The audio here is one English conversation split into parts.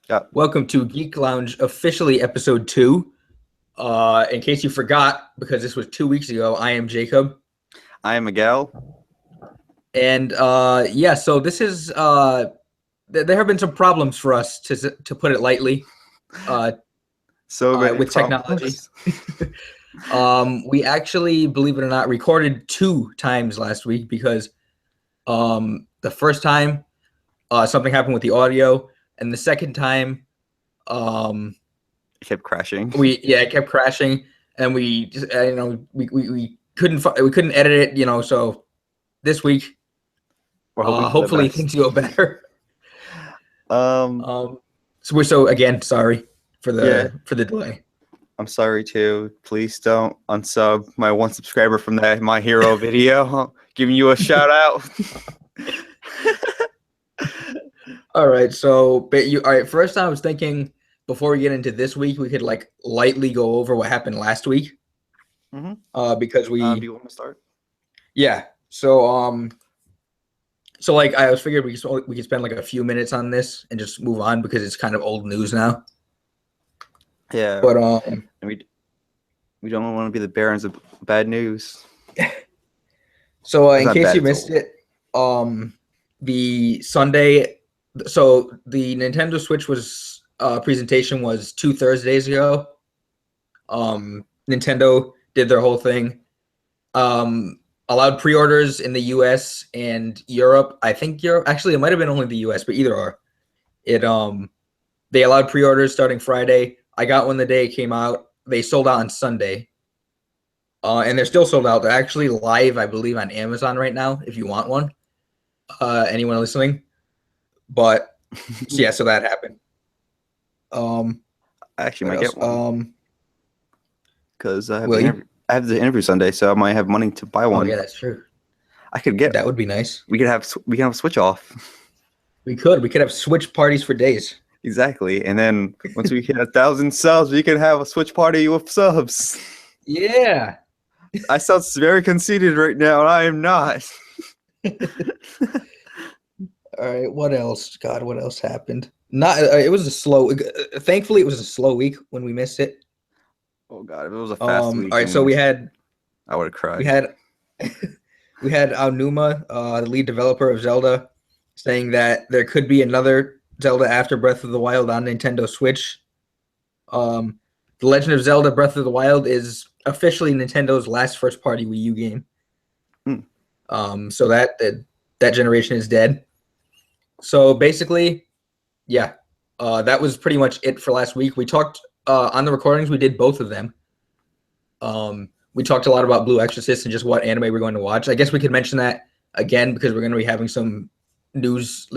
Yeah, Welcome to Geek Lounge, officially episode 2. In case you forgot, because this was 2 weeks ago, I am Jacob. I am Miguel. And so this is there have been some problems for us to put it lightly, uh, So many with technology. problems. We actually, believe it or not, recorded 2 times last week because the first time something happened with the audio, and the second time um, It kept crashing. it kept crashing, and we just we couldn't edit it, so this week We're hoping for the hopefully best. things go better. Um, So again, sorry for yeah, the delay. I'm sorry too. Please don't unsub my one subscriber from that My Hero video. Giving you a shout out. All right, all right, first I was thinking, before we get into this week, we could like lightly go over what happened last week, hmm because Do we you want to start? yeah so like I was figured we could spend like a few minutes on this and just move on because it's kind of old news now. Yeah, But we don't want to be the bearers of bad news. So It's in not case bad. you It's missed old. it, the Sunday, so the Nintendo Switch presentation was 2 Thursdays ago. Nintendo did their whole thing. Allowed pre-orders in the U.S. and Europe. I think Europe, actually, it might have been only the U.S., but either or. It They allowed pre-orders starting Friday. I got one the day it came out. They sold out on Sunday. And they're still sold out. They're actually live, I believe, on Amazon right now if you want one. Anyone listening? But so yeah, so that happened. I actually What might else? get one because I have Will the you? interview. I have the interview Sunday, so I might have money to buy Oh one. yeah, that's true. I could get. That would be nice. We can have a switch off. We could have Switch parties for days. Exactly. And then once we hit 1,000 subs, we can have a switch party with subs. Yeah. I sound very conceited right now, and I am not. All right. What else? God, what else happened? Not. It was a slow. Thankfully, it was a slow week when we missed it. Oh god, if it was a fast All week right. and we So we missed it, had I would have we cried. had we had Aonuma, the lead developer of Zelda, saying that there could be another Zelda after Breath of the Wild on Nintendo Switch. The Legend of Zelda: Breath of the Wild is officially Nintendo's last first-party Wii U game. Hmm. So that generation is dead. So basically, yeah, that was pretty much it for last week. We talked on the recordings. We did both of them. We talked a lot about Blue Exorcist and just what anime we're going to watch. I guess we could mention that again because we're going to be having some news,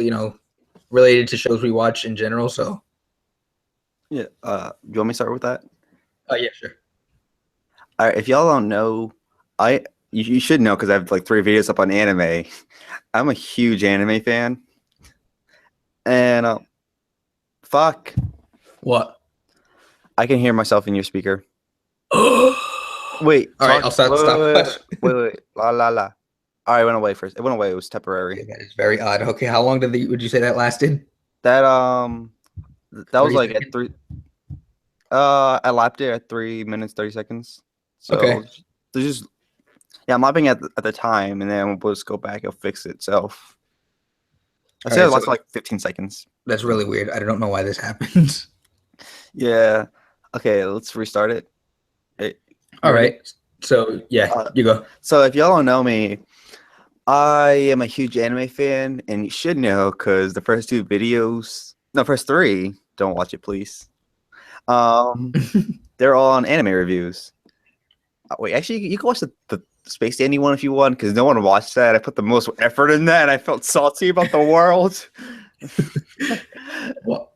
related to shows we watch in general. So, Yeah. You want me to start with that? yeah, sure. All right. If y'all don't know, you should know because I have like 3 videos up on anime. I'm a huge anime fan, and fuck, What? I can hear myself in your speaker. All Wait, right, I'll stop. wait. La la la. All right, it went away first. It went away. It was temporary. That is very odd. Okay, how long would you say that lasted? That that was 30 like at seconds? 3. I lapped it at 3 minutes 30 seconds. So Okay. there's just I'm lapping at the time, and then we'll just go back. It'll fix itself. I All say it right, so lasts like 15 seconds. that's really weird. I don't know why this happens. Yeah. Okay, let's restart it. Hey, you All ready? right. So, yeah, Uh, you go. so if y'all don't know me, I am a huge anime fan, and you should know because the first 2 videos, no, first 3, don't watch it, please. Um, they're all on anime reviews. Wait, actually, you can watch the Space Dandy one if you want, because no one watched that. I put the most effort in that, and I felt salty about the world. What?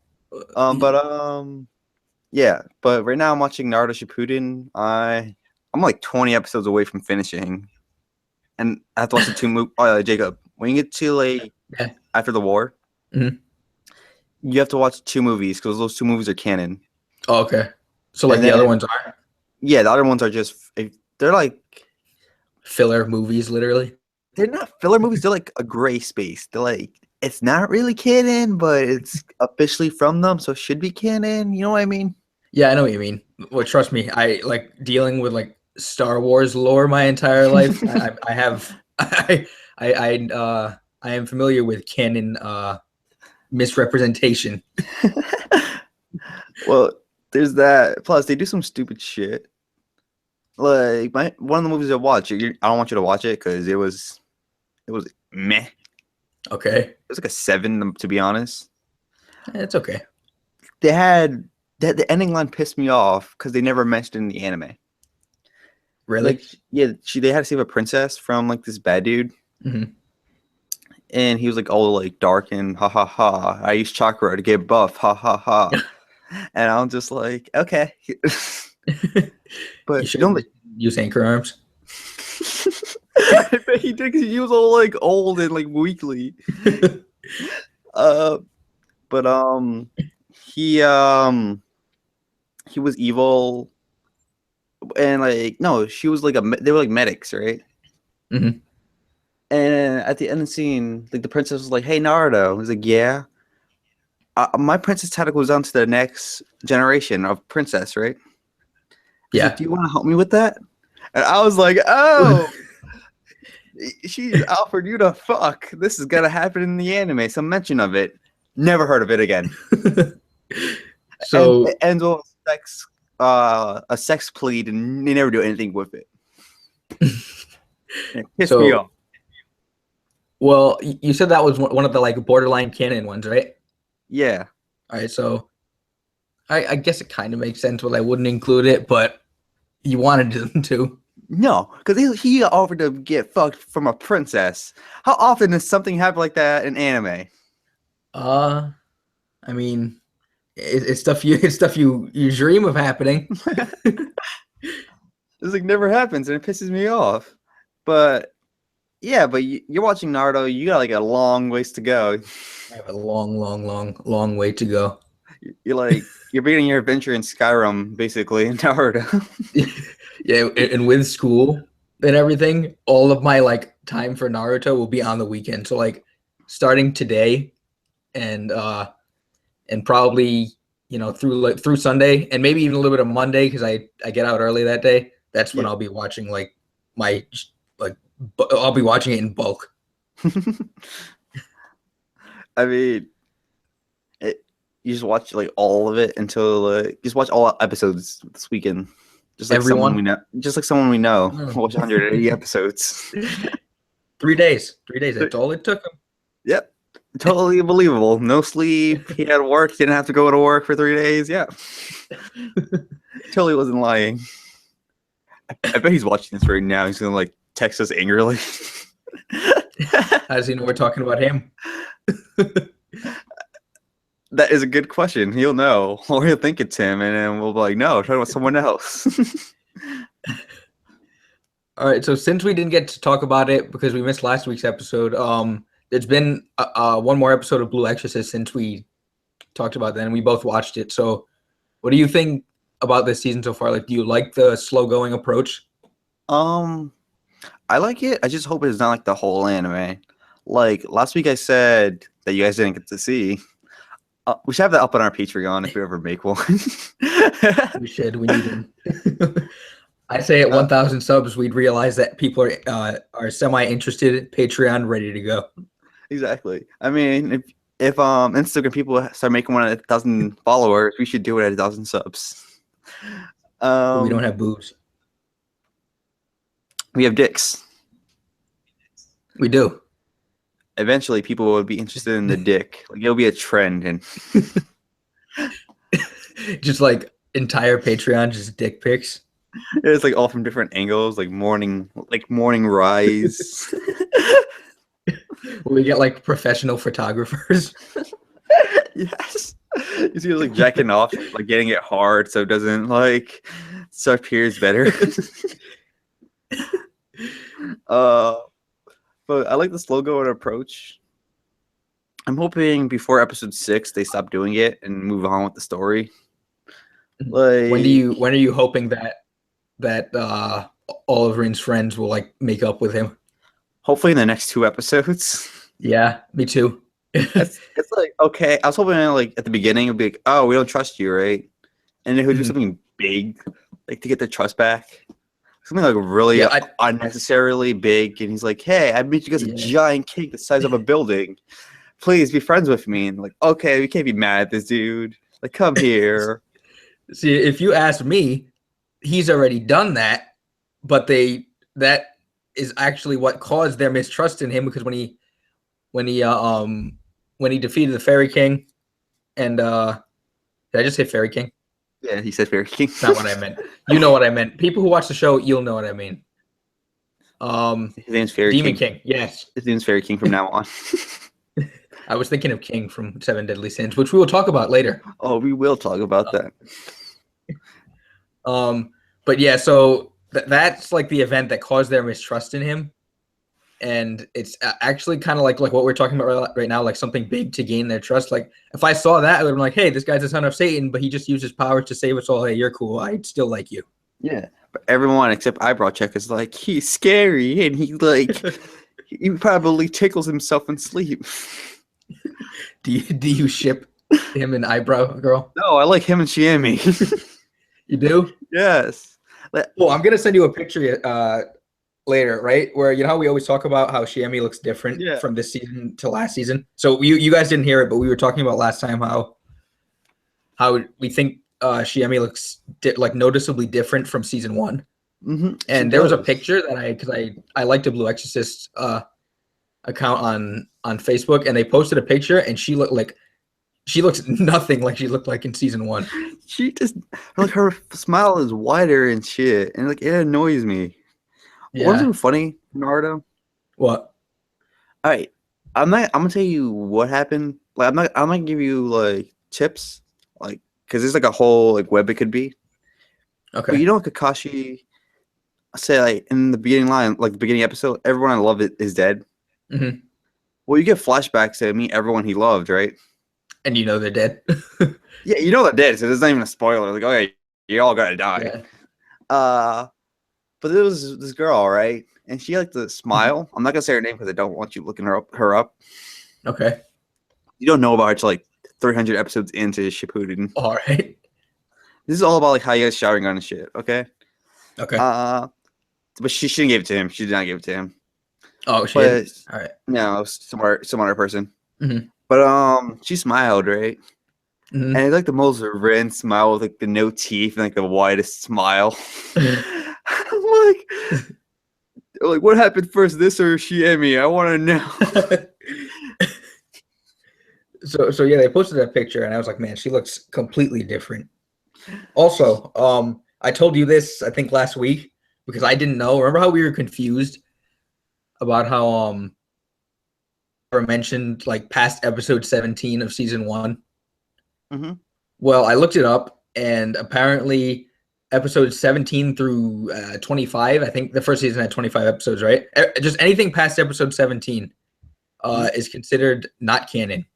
Yeah. But right now I'm watching Naruto Shippuden. I'm like 20 episodes away from finishing, and I have to watch the 2 movies. Jacob, when you get to like Yeah. after the war, Mhm. you have to watch 2 movies because those 2 movies are canon. Oh, okay. So, like, And the other then ones are yeah, the other ones are just they're like filler movies, literally. they're not filler movies. They're like a gray space. They're like it's not really canon, but it's officially from them, so it should be canon. You know what I mean? Yeah, I know what you mean. Well, trust me, I like dealing with like Star Wars lore my entire life. I have I am familiar with canon misrepresentation. Well, there's that. Plus, they do some stupid shit. Like one of the movies I watch, I don't want you to watch it because it was meh. Okay, It was like a 7, to be honest. it's okay. They had the ending line pissed me off because they never mentioned it in the anime. Really? Like, yeah, they had to save a princess from like this bad dude, Mhm. and he was like all like dark and ha ha ha. I use chakra to get buff, ha ha ha. And I'm just like, okay, You but should use anchor arms. I bet he did because he was all like old and like weakly. Uh, but he was evil, and like no, she was like they were like medics, right? Mhm. And at the end of the scene, like the princess was like, "Hey, Naruto." He's like, "Yeah." My princess title goes on to the next generation of princess, right? He's Yeah. like, "Do you want to help me with that?" And I was like, "Oh, she's out for you to fuck. This is gonna happen in the anime. Some mention of it. Never heard of it again." And So, it ends with a sex plea, and they never do anything with it. It pissed me so off. well, you said that was one of the like borderline canon ones, right? Yeah. All right, so I guess it kind of makes sense why I wouldn't include it, but you wanted them to. No, because he offered to get fucked from a princess. How often does something happen like that in anime? Uh, I mean, it's stuff you dream of happening. This like never happens, and it pisses me off. But yeah, but you're watching Naruto. You got like a long ways to go. I have a long way to go. You're beginning your adventure in Skyrim, basically in Naruto. Yeah, and with school and everything, all of my like time for Naruto will be on the weekend. So like starting today and probably through Sunday and maybe even a little bit of Monday because I get out early that day. That's when Yeah. I'll be watching like my like I'll be watching it in bulk. I mean, you just watch like all of it until just watch all episodes this weekend. Just like someone Everyone. we know. Just like someone we know. Mm. Watch 180 episodes. 3 days. 3 days. That's all it took him. Yep. Totally believable. No sleep. He had work. Didn't have to go to work for 3 days. Yeah. Totally wasn't lying. I bet he's watching this right now. He's gonna like text us angrily. How does he know we're talking about him? That is a good question. He'll know, or he'll think it's him, and then we'll be like, "No, I'm talking about someone else." All right, so since we didn't get to talk about it because we missed last week's episode, there's been one more episode of Blue Exorcist since we talked about that, and we both watched it. So, what do you think about this season so far? Like, do you like the slow going approach? I like it. I just hope it's not like the whole anime. Like last week, I said that you guys didn't get to see. We should have that up on our Patreon if we ever make one. We should. We need him. I say at 1,000 subs, we'd realize that people are semi interested. Patreon ready to go. Exactly. I mean, if Instagram people start making one at 1,000 followers, we should do it at 1,000 subs. But we don't have boobs. We have dicks. We do. Eventually, people will be interested in the dick. Like it'll be a trend, and Just like entire Patreon, just dick pics. it's like all from different angles, like morning rise. We get like professional photographers. Yes, you see, like jacking off, like getting it hard so it doesn't like so it appears better. But I like the slow going approach. I'm hoping before episode 6 they stop doing it and move on with the story. Like when are you hoping that Oliver's friends will like make up with him? hopefully in the next 2 episodes. Yeah, me too. It's like, okay, I was hoping like at the beginning it'd be like, oh, we don't trust you, right? And then he'll do Mhm. something big, like to get the trust back. Something like really Yeah, unnecessarily big, and he's like, "Hey, I made you guys a yeah. giant cake the size of a building. Please be friends with me." And like, okay, we can't be mad at this dude. Like, come here. See, if you ask me, he's already done that, but that is actually what caused their mistrust in him because when he uh, um when he defeated the Fairy King and did I just say Fairy King? Yeah, he said Fairy King. It's not what I meant. You know what I meant. People who watch the show, you'll know what I mean. His name's Fairy Demon King. King. Yes. His name's Fairy King from now on. I was thinking of King from Seven Deadly Sins, which we will talk about later. Oh, we will talk about that. But yeah, so that's like the event that caused their mistrust in him, and it's actually kind of like what we're talking about right now, like something big to gain their trust. Like if I saw that, I would have been like, hey, this guy's the son of Satan, but he just used his power to save us all. Hey, you're cool. I'd still like you. Yeah, but everyone except Eyebrow Check is like, he's scary, and he like he probably tickles himself in sleep. Do you ship him and Eyebrow Girl? No, I like him and Shiami. You do? Yes. Well, I'm gonna send you a picture later, right? Where you know how we always talk about how Shiami looks different Yeah. from this season to last season. So you guys didn't hear it, but we were talking about last time how we think Shiami looks like noticeably different from season 1. Mm-hmm. And there was a picture that I liked a Blue Exorcist account on Facebook, and they posted a picture, and she looks nothing like she looked like in season 1. She just like her smile is wider and shit, and like it annoys me. Yeah. Wasn't funny, Naruto? What? All right, I'm gonna tell you what happened. Like I'm not gonna give you like tips, like because there's like a whole like web it could be. Okay. But you know what Kakashi say like in the beginning line, like the beginning episode, everyone I love it is dead. Mm-hmm. Well, you get flashbacks to meet everyone he loved, right? And you know they're dead. Yeah, you know they're dead, so there's not even a spoiler. Like, okay, you all gotta die. Yeah. But there was this girl, right? And she liked to smile. I'm not gonna say her name because I don't want you looking her up. Okay. You don't know about her till like 300 episodes into Shippuden. All right. This is all about like how you guys showering on and shit. Okay. Okay. But she didn't give it to him. She did not give it to him. Oh, she But did? All right. no, it was some other person. Mm-hmm. But she smiled, right? Mm-hmm. And it's like the most red smile with like the no teeth and like the widest smile. I'm like, what happened first, this or Shiemi? I want to know. So yeah, they posted that picture, and I was like, man, she looks completely different. Also, I told you this I think last week because I didn't know. Remember how we were confused about how I mentioned like past episode 17 of season 1? Mm-hmm. Well, I looked it up, and apparently episodes 17 through 25, I think the first season had 25 episodes, right? Just anything past episode 17 is considered not canon.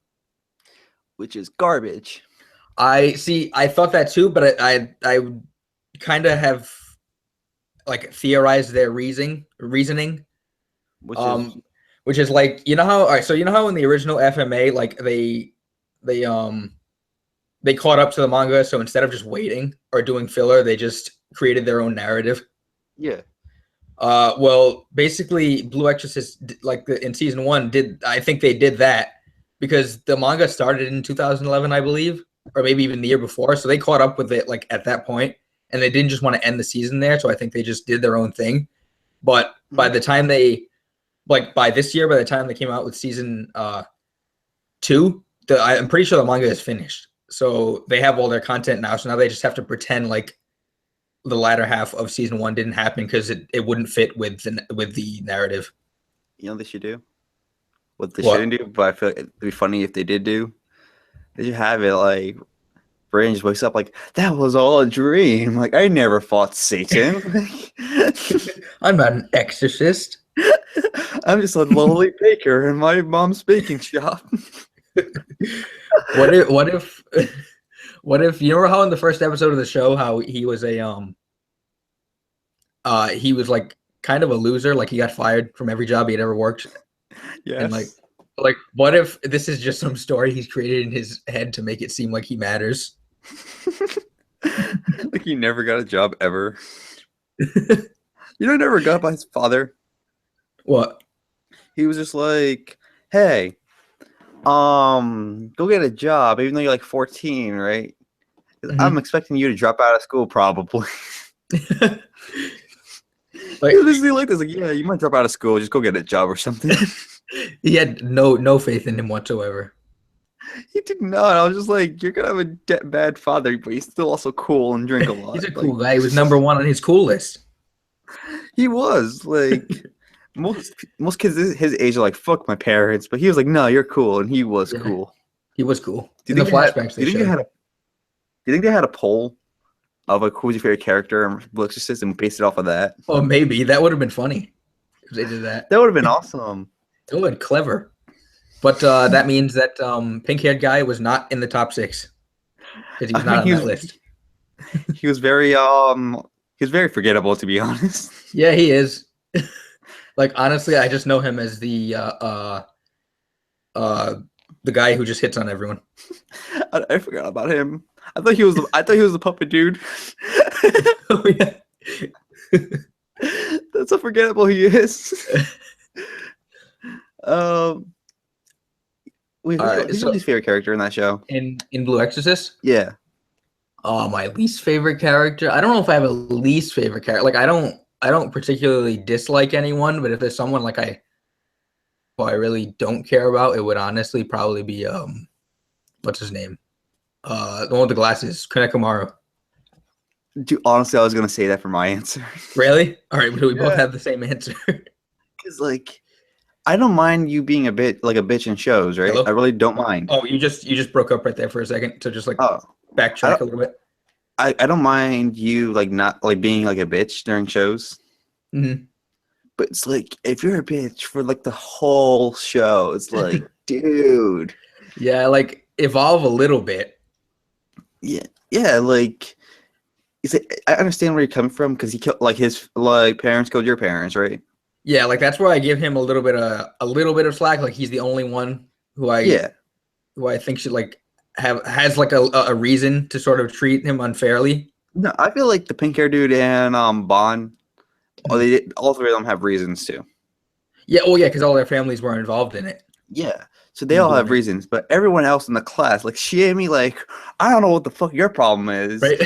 Which is garbage. I thought that too, but I kind of have like theorized their reasoning, which is like, you know how, all right, so you know how in the original FMA, like they caught up to the manga, so instead of just waiting or doing filler, they just created their own narrative. Yeah. Well, basically, Blue Exorcist, like in season 1, I think they did that because the manga started in 2011, I believe, or maybe even the year before. So they caught up with it like at that point, and they didn't just want to end the season there. So I think they just did their own thing. But by the time by this year, by the time they came out with season 2, I'm pretty sure the manga is finished. So they have all their content now. So now they just have to pretend like the latter half of season 1 didn't happen because it wouldn't fit with the narrative. You know what they should do? What they shouldn't do, but I feel like it'd be funny if they did do. They should have it like Brain just wakes up like, that was all a dream. Like, I never fought Satan. I'm not an exorcist. I'm just a lowly baker in my mom's baking shop. What if you remember how in the first episode of the show how he was he was like kind of a loser, like he got fired from every job he had ever worked. Yes. And like Like, what if this is just some story he's created in his head to make it seem like he matters? Like he never got a job ever. You know, never got by his father. What? He was just like, "Hey, go get a job, even though you're like 14, right? 'Cause I'm expecting you to drop out of school, probably." Like, He was basically like this, like, "Yeah, you might drop out of school, just go get a job or something." he had no faith in him whatsoever. He did not. I was just like, "You're gonna have a bad father, but he's still also cool and drink a lot." He's a Like, cool guy. He was number one on his cool list. he was like. Most kids his age are like, "Fuck my parents," but he was like, "No, you're cool," and he was Yeah. cool. He was cool. Do In you the think flashbacks, do you think they had a? Do you think they had a poll of like who's your favorite character in Blue Exorcist and based it off of that? Oh, maybe that would have been funny if they did that. That would have been awesome. Good, clever. But that means that pink-haired guy was not in the top 6 because he was not on that list. He was very forgettable, to be honest. Yeah, he is. Like, honestly, I just know him as the guy who just hits on everyone. I forgot about him. I thought he was the puppet dude. Oh yeah. That's how forgettable he is. Wait, who's your least favorite character in that show? In Blue Exorcist? Yeah. Oh, my least favorite character? I don't know if I have a least favorite character. Like, I don't particularly dislike anyone, but if there's someone like who I really don't care about, it would honestly probably be what's his name? The one with the glasses, Kanekamaru. Dude, honestly, I was gonna say that for my answer. Really? All right, we both have the same answer. Because like, I don't mind you being a bitch in shows, right? Hello? I really don't mind. Oh, you just broke up right there for a second. So just like backtrack a little bit. I don't mind you like not like being like a bitch during shows. Mm-hmm. But it's like if you're a bitch for like the whole show, it's like, dude. Yeah, like evolve a little bit. Yeah, like I understand where you're coming from because he killed like his like parents killed your parents, right? Yeah, like that's where I give him a little bit of slack. Like he's the only one who I think should like has like a reason to sort of treat him unfairly. No, I feel like the pink hair dude and Bond, all three of them have reasons too. Yeah, well, yeah, because all their families were involved in it. Yeah, so they all have reasons, but everyone else in the class, like Shiemi, like I don't know what the fuck your problem is, right?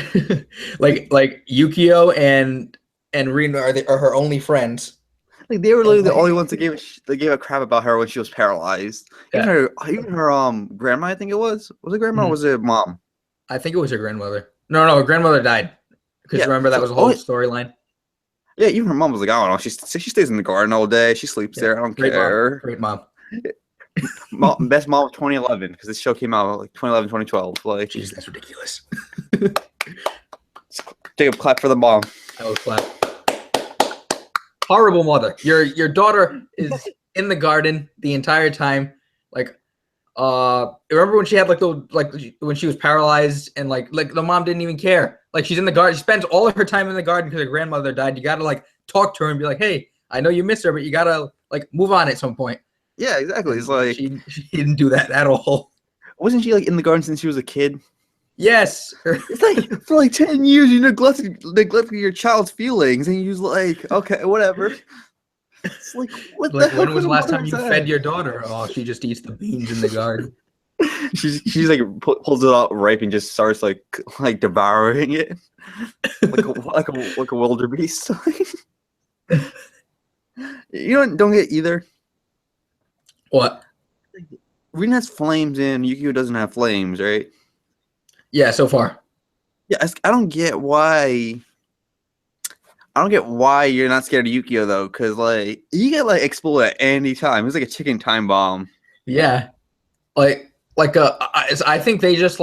like Yukio and Rina are her only friends. Like they were literally the only ones that gave a crap about her when she was paralyzed. Yeah. Even her grandma, I think it was. Was it grandma or was it mom? I think it was her grandmother. No, her grandmother died. Because remember that was a whole storyline. Yeah, even her mom was like, I don't know. She stays in the garden all day. She sleeps there. I don't care. Great mom. Best mom of 2011 because this show came out like 2011, 2012. Like, jeez, that's ridiculous. Jacob, clap for the mom. I will clap. Horrible mother. Your daughter is in the garden the entire time. Like, remember when she had when she was paralyzed and like the mom didn't even care. Like she's in the garden. She spends all of her time in the garden because her grandmother died. You gotta like talk to her and be like, hey, I know you miss her, but you gotta like move on at some point. Yeah, exactly. It's like she didn't do that at all. Wasn't she like in the garden since she was a kid? Yes. It's like for like 10 years you neglected your child's feelings and you was like, okay, whatever. It's like what like, the when was the last time you fed your daughter? Oh, she just eats the beans in the garden. she's like pulls it out ripe and just starts like devouring it like a wildebeest. You don't get either. What? Rina has flames and Yukio doesn't have flames, right? Yeah, so far. Yeah, I don't get why. I don't get why you're not scared of Yukio though, because like you get like explode at any time. It's like a ticking time bomb. Yeah, I think they just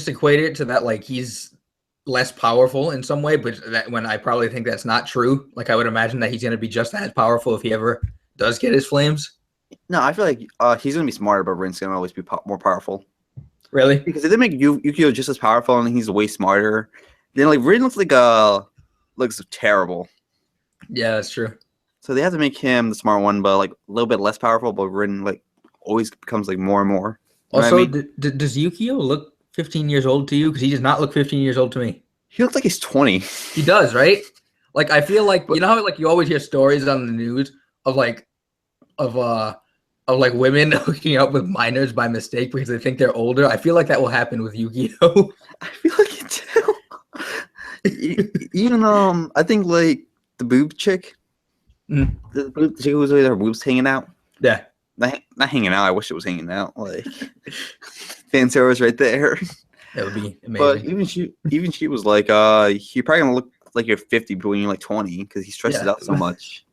equate it to that like he's less powerful in some way, but that when I probably think that's not true. Like I would imagine that he's gonna be just as powerful if he ever does get his flames. No, I feel like he's gonna be smarter, but Rin's gonna always be more powerful. Really? Because if they make Yukio just as powerful and he's way smarter, then like Rin looks terrible. Yeah, that's true. So they have to make him the smart one, but like a little bit less powerful, but Rin like always becomes like more and more. You know what I Also, mean? does Yukio look 15 years old to you? Because he does not look 15 years old to me. He looks like he's 20. He does, right? Like I feel like But you know how like you always hear stories on the news of like women hooking up with minors by mistake because they think they're older. I feel like that will happen with Yu-Gi-Oh. I feel like it too. Even I think like the boob chick, the boob chick who was with her boobs hanging out. Yeah, Not hanging out. I wish it was hanging out. Like fan service right there. that would be But amazing. even she was like, you're probably gonna look like you're 50, but when you're like 20, because he stresses Yeah. out so much.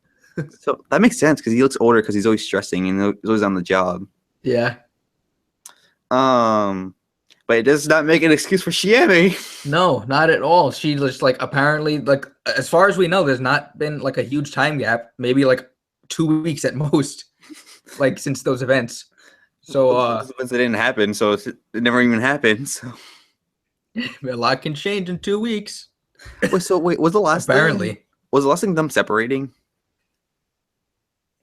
So that makes sense because he looks older because he's always stressing and he's always on the job. Yeah. But it does not make an excuse for Shiemi. No, not at all. She just like apparently like as far as we know, there's not been like a huge time gap. Maybe like 2 weeks at most, like since those events. So Those events that didn't happen, so it never even happened. So a lot can change in 2 weeks. wait, was the last Apparently. thing, was the last thing them separating?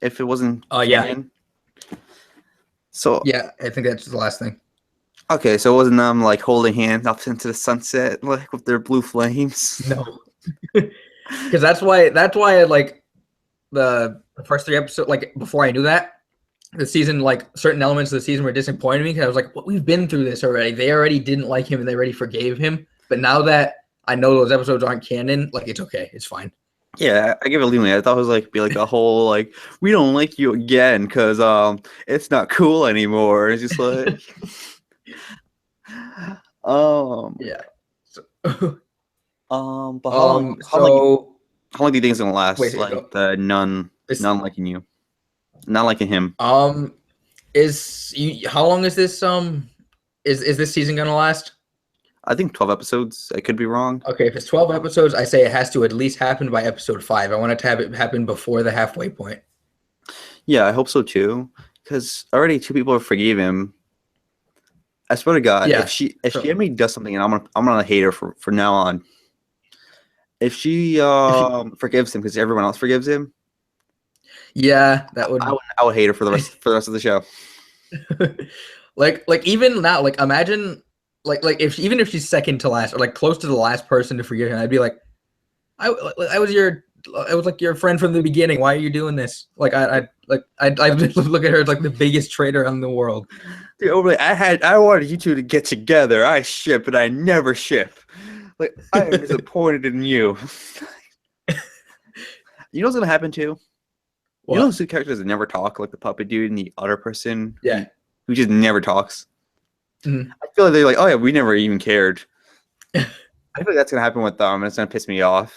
If it wasn't Yeah. canon? So Yeah, I think that's the last thing. okay, so it wasn't them like holding hands off into the sunset, like with their blue flames. No. Because that's why like the first 3 episodes, like before I knew that, the season, like certain elements of the season were disappointing me because I was like, well, we've been through this already. They already didn't like him and they already forgave him. But now that I know those episodes aren't canon, like it's okay. It's fine. Yeah, I give it a leeway. I thought it was like be like a whole like we don't like you again because it's not cool anymore. It's just like Yeah. So, but how long do you think it's gonna last? Wait, like the none liking you, not liking him. how long is this is this season gonna last? I think 12 episodes. I could be wrong. Okay, if it's 12 episodes, I say it has to at least happen by episode 5. I want it to have it happen before the halfway point. Yeah, I hope so too. Because already 2 people have forgave him. I swear to God, Yeah. if she ever does something, and I'm gonna hate her for now on. If she forgives him because everyone else forgives him, Yeah, that would. I would hate her for the rest of the show. like even now, like imagine like if even if she's second to last or like close to the last person to forgive him, I'd be like, I was like your friend from the beginning. Why are you doing this? Like I'd look at her as like the biggest traitor in the world. Dude, I wanted you 2 to get together. I ship, but I never ship. Like I am disappointed in you. You know what's gonna happen too? What? You know those 2 characters that never talk, like the puppet dude and the other person? Yeah. Who just never talks. Mhm. I feel like they're like, oh yeah, we never even cared. I feel like that's gonna happen with them, and it's gonna piss me off.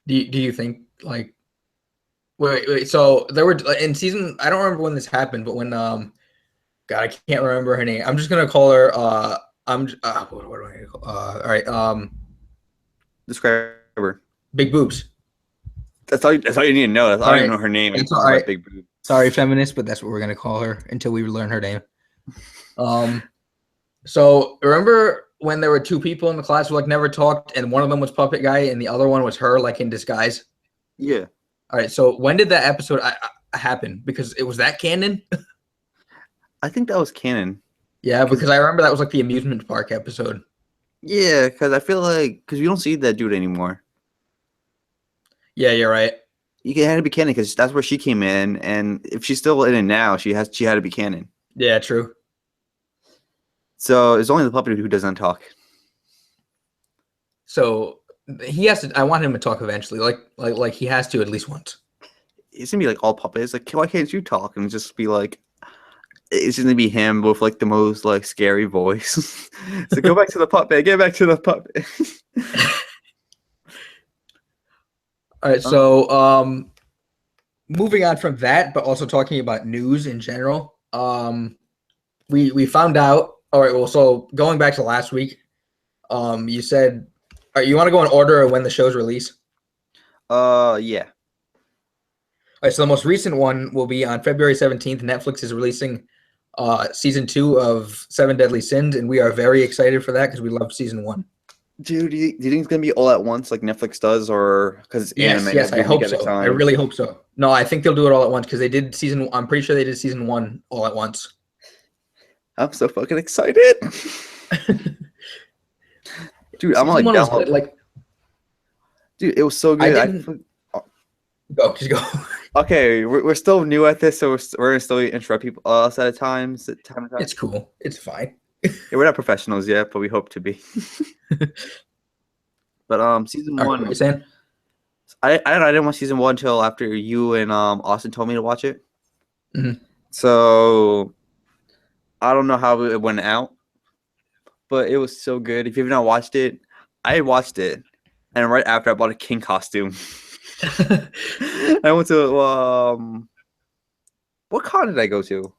Do you think like wait, so there were in season, I don't remember when this happened, but when God, I can't remember her name. I'm just gonna call her what do I call all right, Describe her. Big Boobs. That's all you need to know. I don't even Right. know her name. That's It's all right. Big Boob. Sorry, feminist, but that's what we're gonna call her until we learn her name. So remember when there were 2 people in the class who like never talked, and one of them was Puppet Guy, and the other one was her, like in disguise. Yeah. All right. So when did that episode happen? Because it was that canon. I think that was canon. Yeah, because I remember that was like the amusement park episode. Yeah, because I feel like we don't see that dude anymore. Yeah, you're right. You had to be canon because that's where she came in, and if she's still in it now, she had to be canon. Yeah, true. So it's only the puppet who doesn't talk. So he has to. I want him to talk eventually. Like he has to at least once. It's gonna be like all puppets. Like, why can't you talk? And just be like, it's gonna be him with like the most like scary voice. So go back to the puppet. Get back to the puppet. All right. So moving on from that, but also talking about news in general. We found out. All right. Well, so going back to last week, you said, all right, you want to go in order of when the show's release? Yeah. All right, so the most recent one will be on February 17th. Netflix is releasing season 2 of 7 Deadly Sins, and we are very excited for that because we loved season 1. Dude, do you think it's gonna be all at once like Netflix does, or because it's anime, Yes, they'll I do a week hope at a so. I time? really hope so. No, I think they'll do it all at once because they did season. I'm pretty sure they did season 1 all at once. I'm so fucking excited. Dude, I'm Season like 1 was good. download. Like Dude, it was so I good. didn't go. Just go. Okay, we're still new at this, so we're gonna still interrupt people us at a time. Time to time. It's cool. It's fine. Yeah, we're not professionals yet, but we hope to be. But season All right, what are one, you saying? I didn't watch season one until after you and Austin told me to watch it. Mhm. So I don't know how it went out, but it was so good. If you've not watched it, I watched it, and right after I bought a king costume. I went to what con did I go to?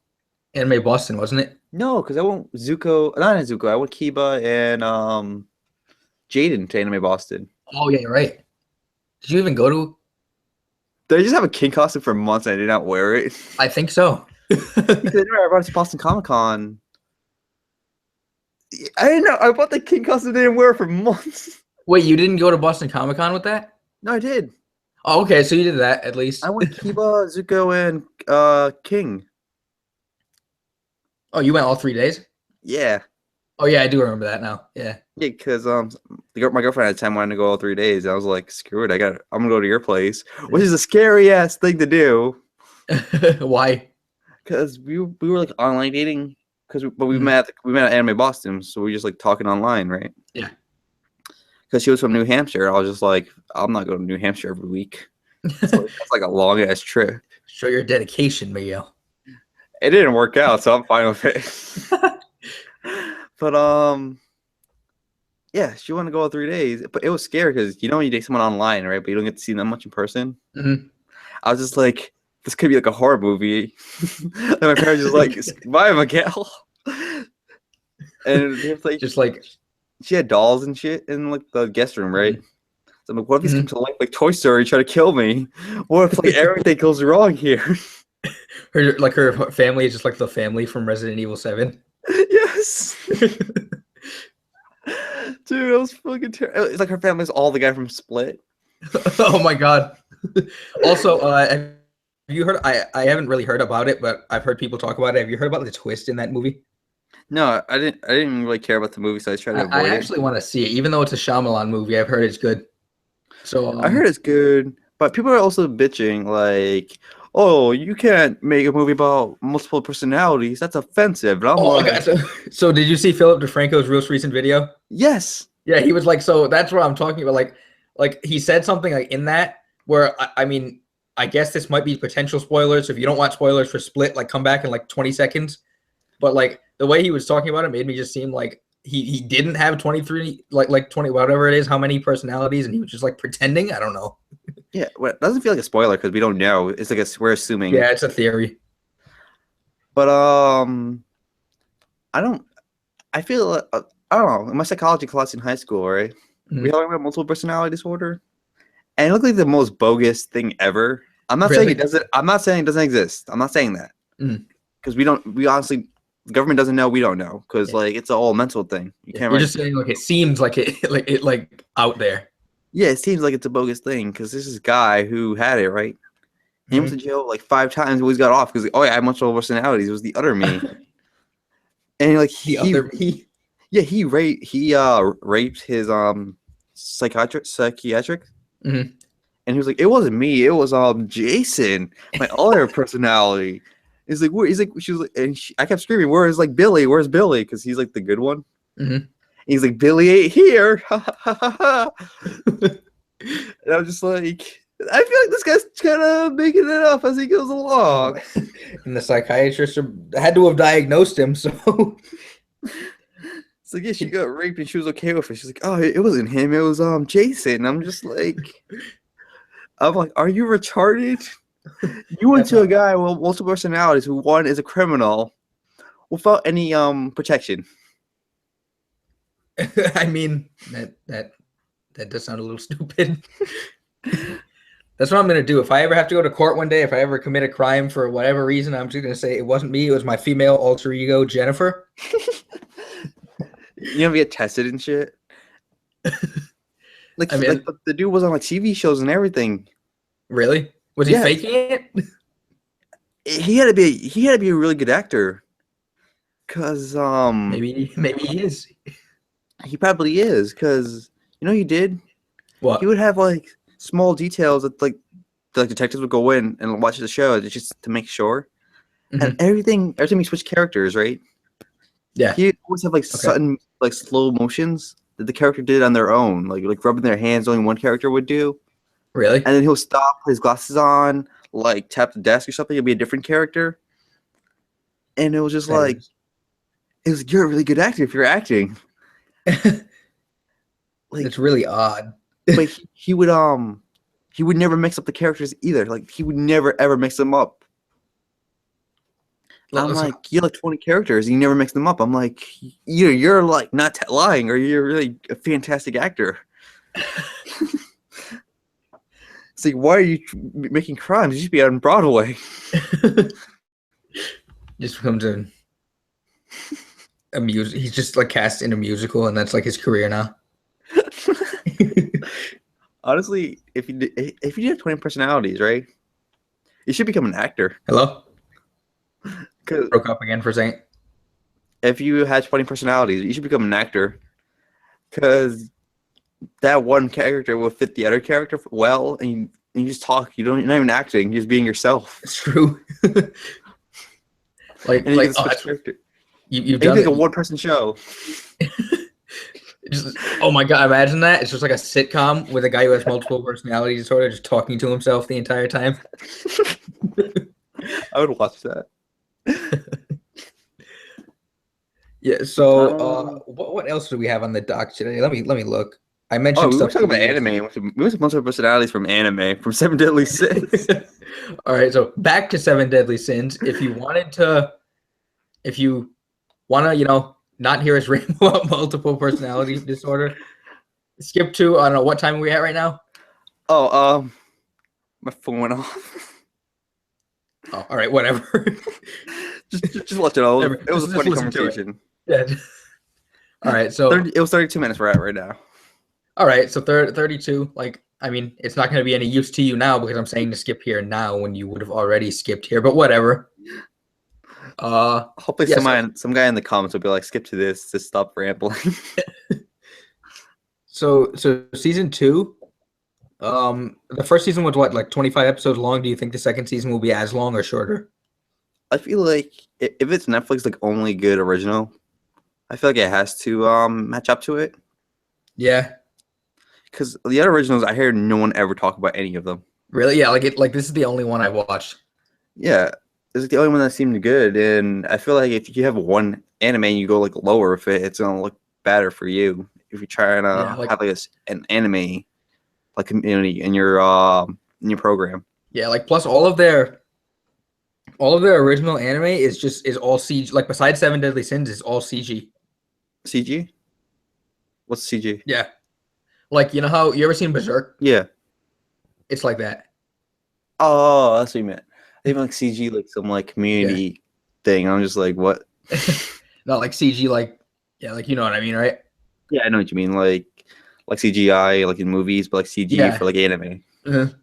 Anime Boston, wasn't it? No, because I went Zuko, not in Zuko. I went Kiba and Jaden to Anime Boston. Oh yeah, you're right. Did you even go to? They just have a king costume for months and I did not wear it. I think so. Because I brought it to Boston Comic Con. I didn't know. I bought the king costume. Didn't wear it for months. Wait, you didn't go to Boston Comic Con with that? No, I did. Oh, okay, so you did that at least. I went Kiba, Zuko, and King. Oh, you went all 3 days? Yeah. Oh yeah, I do remember that now. Yeah. Yeah, because my girlfriend at the time wanted to go all 3 days. I was like, screw it, I'm gonna go to your place, which is a scary ass thing to do. Why? Because we were like online dating, but we met at Anime Boston, so we just like talking online, right? Yeah. Because she was from New Hampshire, I was just like, I'm not going to New Hampshire every week. So that's like a long ass trip. Show your dedication, Miguel. It didn't work out, so I'm fine with it. But yeah, she wanted to go all 3 days, but it was scary because you date someone online, right? But you don't get to see them much in person. Mm-hmm. I was just like, this could be like a horror movie. And my parents just like, bye, Miguel. And it's like, Just like she had dolls and shit in like the guest room, right? So I'm like, what if he's come to life like Toy Story, try to kill me? What if like everything goes wrong here? her family is just like the family from Resident Evil 7. Yes. Dude, that was fucking terrible. It's like her family's all the guy from Split. Oh my god. Also, have you heard? I haven't really heard about it, but I've heard people talk about it. Have you heard about the twist in that movie? No, I didn't really care about the movie, so I tried to avoid it. I actually want to see it, even though it's a Shyamalan movie. I've heard it's good. So I heard it's good, but people are also bitching like, "Oh, you can't make a movie about multiple personalities. That's offensive." And I'm like, okay. So did you see Philip DeFranco's most recent video? yes. Yeah, he was like, so that's what I'm talking about. Like he said something like in that where I mean, I guess this might be potential spoilers. So if you don't want spoilers for Split, like come back in like 20 seconds. But like the way he was talking about it made me just seem like he didn't have 23 like 20 whatever it is, how many personalities, and he was just like pretending. I don't know. Yeah, well, it doesn't feel like a spoiler because we don't know. It's like we're assuming. Yeah, it's a theory. But I feel I don't know. In my psychology class in high school, right? Mhm. We talking about multiple personality disorder, and it looked like the most bogus thing ever. I'm not Really? saying it doesn't. I'm not saying it doesn't exist. I'm not saying that because we don't. We honestly, the government doesn't know. We don't know because like it's a whole mental thing. You can't. You're just saying like it seems like it like out there. Yeah, it seems like it's a bogus thing because this guy who had it, right? He went to jail like 5 times. Always got off because I had multiple personalities. It was the other me, and like he raped his psychiatric, and he was like, it wasn't me, it was Jason, my other personality. He's like, where? He's like, she was like, and I kept screaming, where's like Billy? Where's Billy? Because he's like the good one. He's like, Billy ain't here. And I was just like, I feel like this guy's kind of making it up as he goes along. And the psychiatrist had to have diagnosed him, so it's like, yeah, she got raped and she was okay with it. She's like, oh, it wasn't him, it was Jason. I'm just like, are you retarded? You went to a guy with multiple personalities who one is a criminal without any protection. I mean that does sound a little stupid. That's what I'm gonna do. If I ever have to go to court one day, if I ever commit a crime for whatever reason, I'm just gonna say it wasn't me, it was my female alter ego, Jennifer. You never get tested and shit? Like, I mean, the dude was on like TV shows and everything. really? Was he Yeah, faking it? he had to be a really good actor. Cause Maybe he is. he probably is. Cause you know he did. He What? would have like small details that like detectives would go in and watch the show just to make sure. And Mhm. every time he switched characters, right? Yeah. He always have like Okay. sudden like slow motions that the character did on their own, like rubbing their hands. Only one character would do, Really? and then he'll stop, put his glasses on, like tap the desk or something. It'll be a different character, and it was just That like is. it was. You're a really good actor if you're acting. Like, It's really odd. but he would never mix up the characters either. Like he would never ever mix them up. I'm So, like, you have like 20 characters, and you never mix them up. I'm like, you're like not lying, or you're really a fantastic actor. It's like, why are you making crimes? You should be on Broadway. just becomes a music. He's just like cast in a musical, and that's like his career now. Honestly, if you do have 20 personalities, right, you should become an actor. Hello? Because Broke up again for a second. if you had 20 personalities, you should become an actor. Because that one character will fit the other character well, and you just talk. You're not even acting. You're just being yourself. It's true. And you like can oh, switch character. you've It's done like it. a one-person show. Just, oh my god! Imagine that. It's just like a sitcom with a guy who has multiple personality disorder, just talking to himself the entire time. I would watch that. Yeah. So, what else do we have on the doc today? Let me look. I mentioned Oh, we were stuff. talking about anime. We went to multiple personalities from anime, from Seven Deadly Sins. All right. So back to Seven Deadly Sins. If you want to, not hear us ramble about multiple personality disorder, skip to I don't know what time are we at right now. Oh, my phone went off. Oh, all right, whatever. just let it all. It was a funny listen to it. conversation. Yeah. All right, so It was 32 minutes we're at right now. all right, so 32. Like, I mean, it's not going to be any use to you now because I'm saying to skip here now when you would have already skipped here. But whatever. Hopefully, yeah, some guy in the comments will be like, "Skip to this. Just stop rambling." So season 2. The first season was what, like 25 episodes long? Do you think the second season will be as long or shorter? I feel like if it's Netflix like only good original, I feel like it has to match up to it. Yeah. Because the other originals, I hear no one ever talk about any of them. Really? Yeah, like this is the only one I watched. Yeah, it's the only one that seemed good, and I feel like if you have one anime and you go like lower with it, it's gonna look better for you. If you're trying to have like an anime like community in your program. Yeah, like plus all of their original anime is all CG. Like besides Seven Deadly Sins, is all CG. CG? What's CG? Yeah. Like, you know how you ever seen Berserk? Yeah. It's like that. Oh, that's what you meant. Even like CG, like some like community thing. I'm just like, what? Not like CG, like like you know what I mean, right? Yeah, I know what you mean. Like CGI, like in movies, but like CG for like anime. Mm-hmm.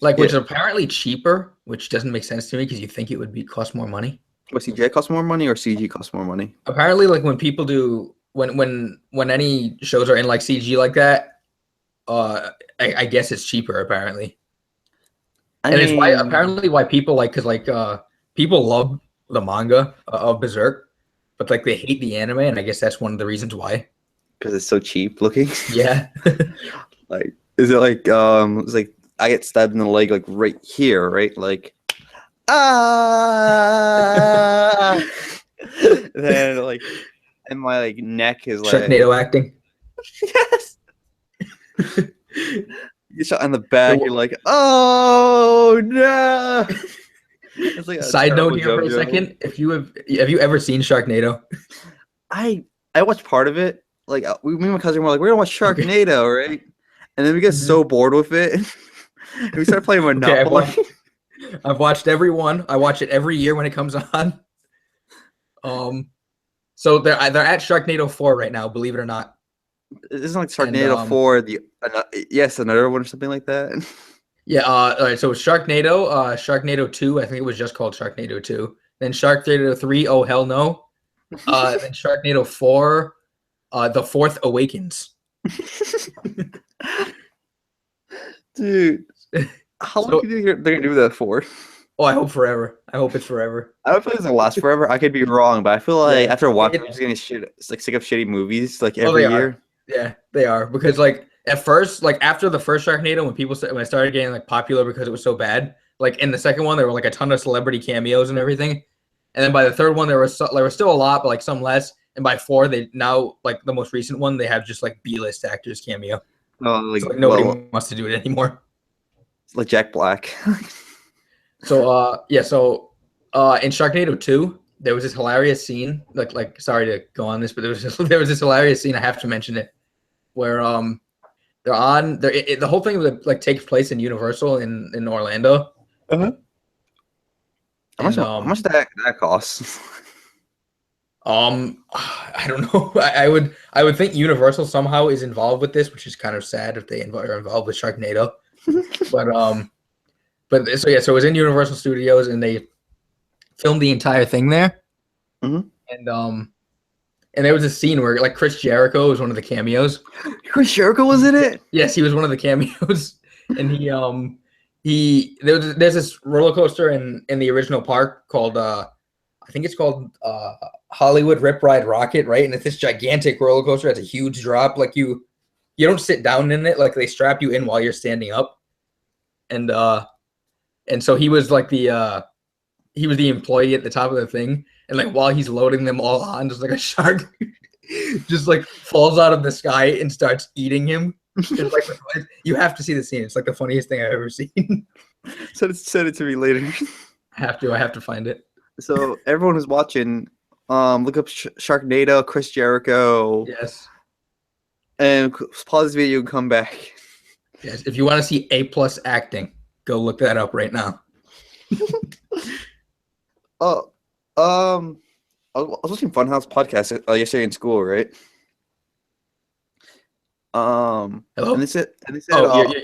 Like which is apparently cheaper, which doesn't make sense to me because you think it would cost more money. What, CGI costs more money or CG costs more money? Apparently, like when people do when any shows are in like CG like that, I guess it's cheaper apparently. It's why people like, because like people love the manga of Berserk, but like they hate the anime, and I guess that's one of the reasons why. Because it's so cheap looking. Yeah. Like, is it like it's like I get stabbed in the leg like right here, right? Like then like, and my like neck is like Sharknado acting. Yes. You shot in the back. You're like, oh no. It's like Side note here for a second: have you ever seen Sharknado? I watched part of it. Like me and my cousin were like, we're gonna watch Sharknado, right? And then we get so bored with it, and we start playing Monopoly. Okay, I've watched every one. I watch it every year when it comes on. So they're at Sharknado 4 right now, believe it or not. Isn't like And Sharknado 4 yes, another one or something like that? yeah, all right, so Sharknado, Sharknado 2, I think it was just called Sharknado 2. Then Sharknado 3, oh hell no. Then Sharknado 4, The Fourth Awakens. Dude, how long So, do you think they're gonna do that for? oh, I hope forever. I hope it's forever. I don't feel like it's gonna last forever. I could be wrong, but I feel like Yeah. after a while, I'm just gonna it's like sick of shitty movies like Oh, every they year. are. Yeah, they are. Because like at first, like after the first Sharknado, when it started getting like popular because it was so bad, like in the second one there were like a ton of celebrity cameos and everything, and then by the third one there was still a lot, but like some less. And by four, they now like the most recent one, they have just like B-list actors cameo. Oh, So like like nobody wants to do it anymore. like Jack Black. So in Sharknado 2, there was this hilarious scene. Like sorry to go on this, but there was this hilarious scene. I have to mention it, where the whole thing like takes place in Universal in Orlando. Uh-huh. How And much that costs? I don't know. I would think Universal somehow is involved with this, which is kind of sad if they are involved with Sharknado. But so yeah, so it was in Universal Studios, and they filmed the entire thing there. Mm-hmm. And there was a scene where like Chris Jericho was one of the cameos. Chris Jericho was in it? Yes, he was one of the cameos. And there's this roller coaster in the original park called I think it's called Hollywood Rip Ride Rocket, right? And it's this gigantic roller coaster. It's a huge drop. Like you don't sit down in it. Like they strap you in while you're standing up. And so he was like he was the employee at the top of the thing. And like while he's loading them all on, just like a shark just like falls out of the sky and starts eating him. It's like you have to see the scene. It's like the funniest thing I've ever seen. Send it to me later. I have to find it. So everyone who's watching, look up Sharknado, Chris Jericho. Yes. And pause this video and come back. Yes. If you want to see A+ acting, go look that up right now. Oh, I was watching Funhouse podcast yesterday in school, right? Hello? And they said,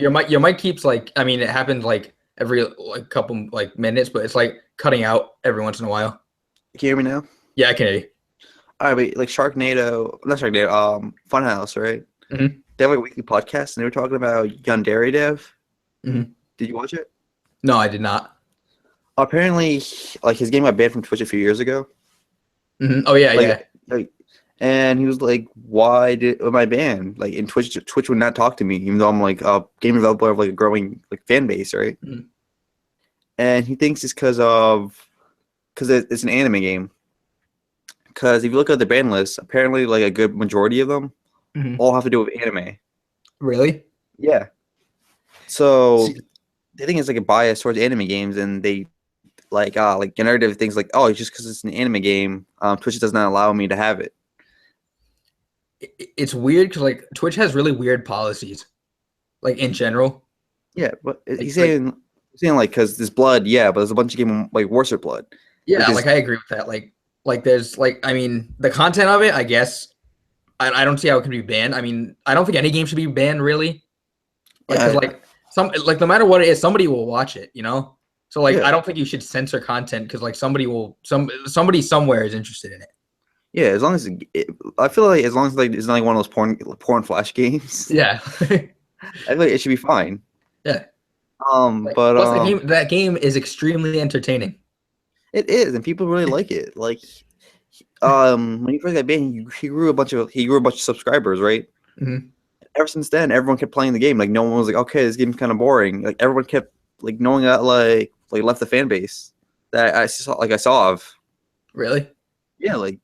your mic keeps like, I mean, it happens like every like couple like minutes, but it's like cutting out every once in a while. Can you hear me now? Yeah, I can hear you. All right, but like not Sharknado, Funhouse, right? Mm-hmm. They have a weekly podcast, and they were talking about Yandere Dev. Mm-hmm. Did you watch it? No, I did not. Apparently, like his game got banned from Twitch a few years ago. Mm-hmm. Oh yeah, yeah. And he was like, "Why am I banned? Like, in Twitch would not talk to me, even though I'm like a game developer of like a growing like fan base, right?" Mm-hmm. And he thinks it's because it's an anime game. Because if you look at the ban list, apparently like a good majority of them all have to do with anime. Really? Yeah. So they think it's like a bias towards anime games, and they like narrative things like, oh, it's just because it's an anime game, Twitch does not allow me to have it. It's weird because like Twitch has really weird policies, like in general. Yeah, but he's saying like because there's blood, yeah, but there's a bunch of game like worse blood. Yeah, like I agree with that. Like there's like, I mean, the content of it, I guess, I don't see how it can be banned. I mean, I don't think any game should be banned really. Like, like no matter what it is, somebody will watch it, you know. So like, I don't think you should censor content because like somebody somewhere is interested in it. Yeah, as long as I feel like as long as like it's not like one of those porn flash games. Yeah, I feel like it should be fine. Yeah. But plus that game is extremely entertaining. It is, and people really like it. Like, when he first got banned, he grew a bunch of subscribers, right? Mm-hmm. Ever since then, everyone kept playing the game. Like, no one was like, okay, this game's kind of boring. Like, everyone kept like knowing that like left the fan base that I saw of. Really? Yeah, like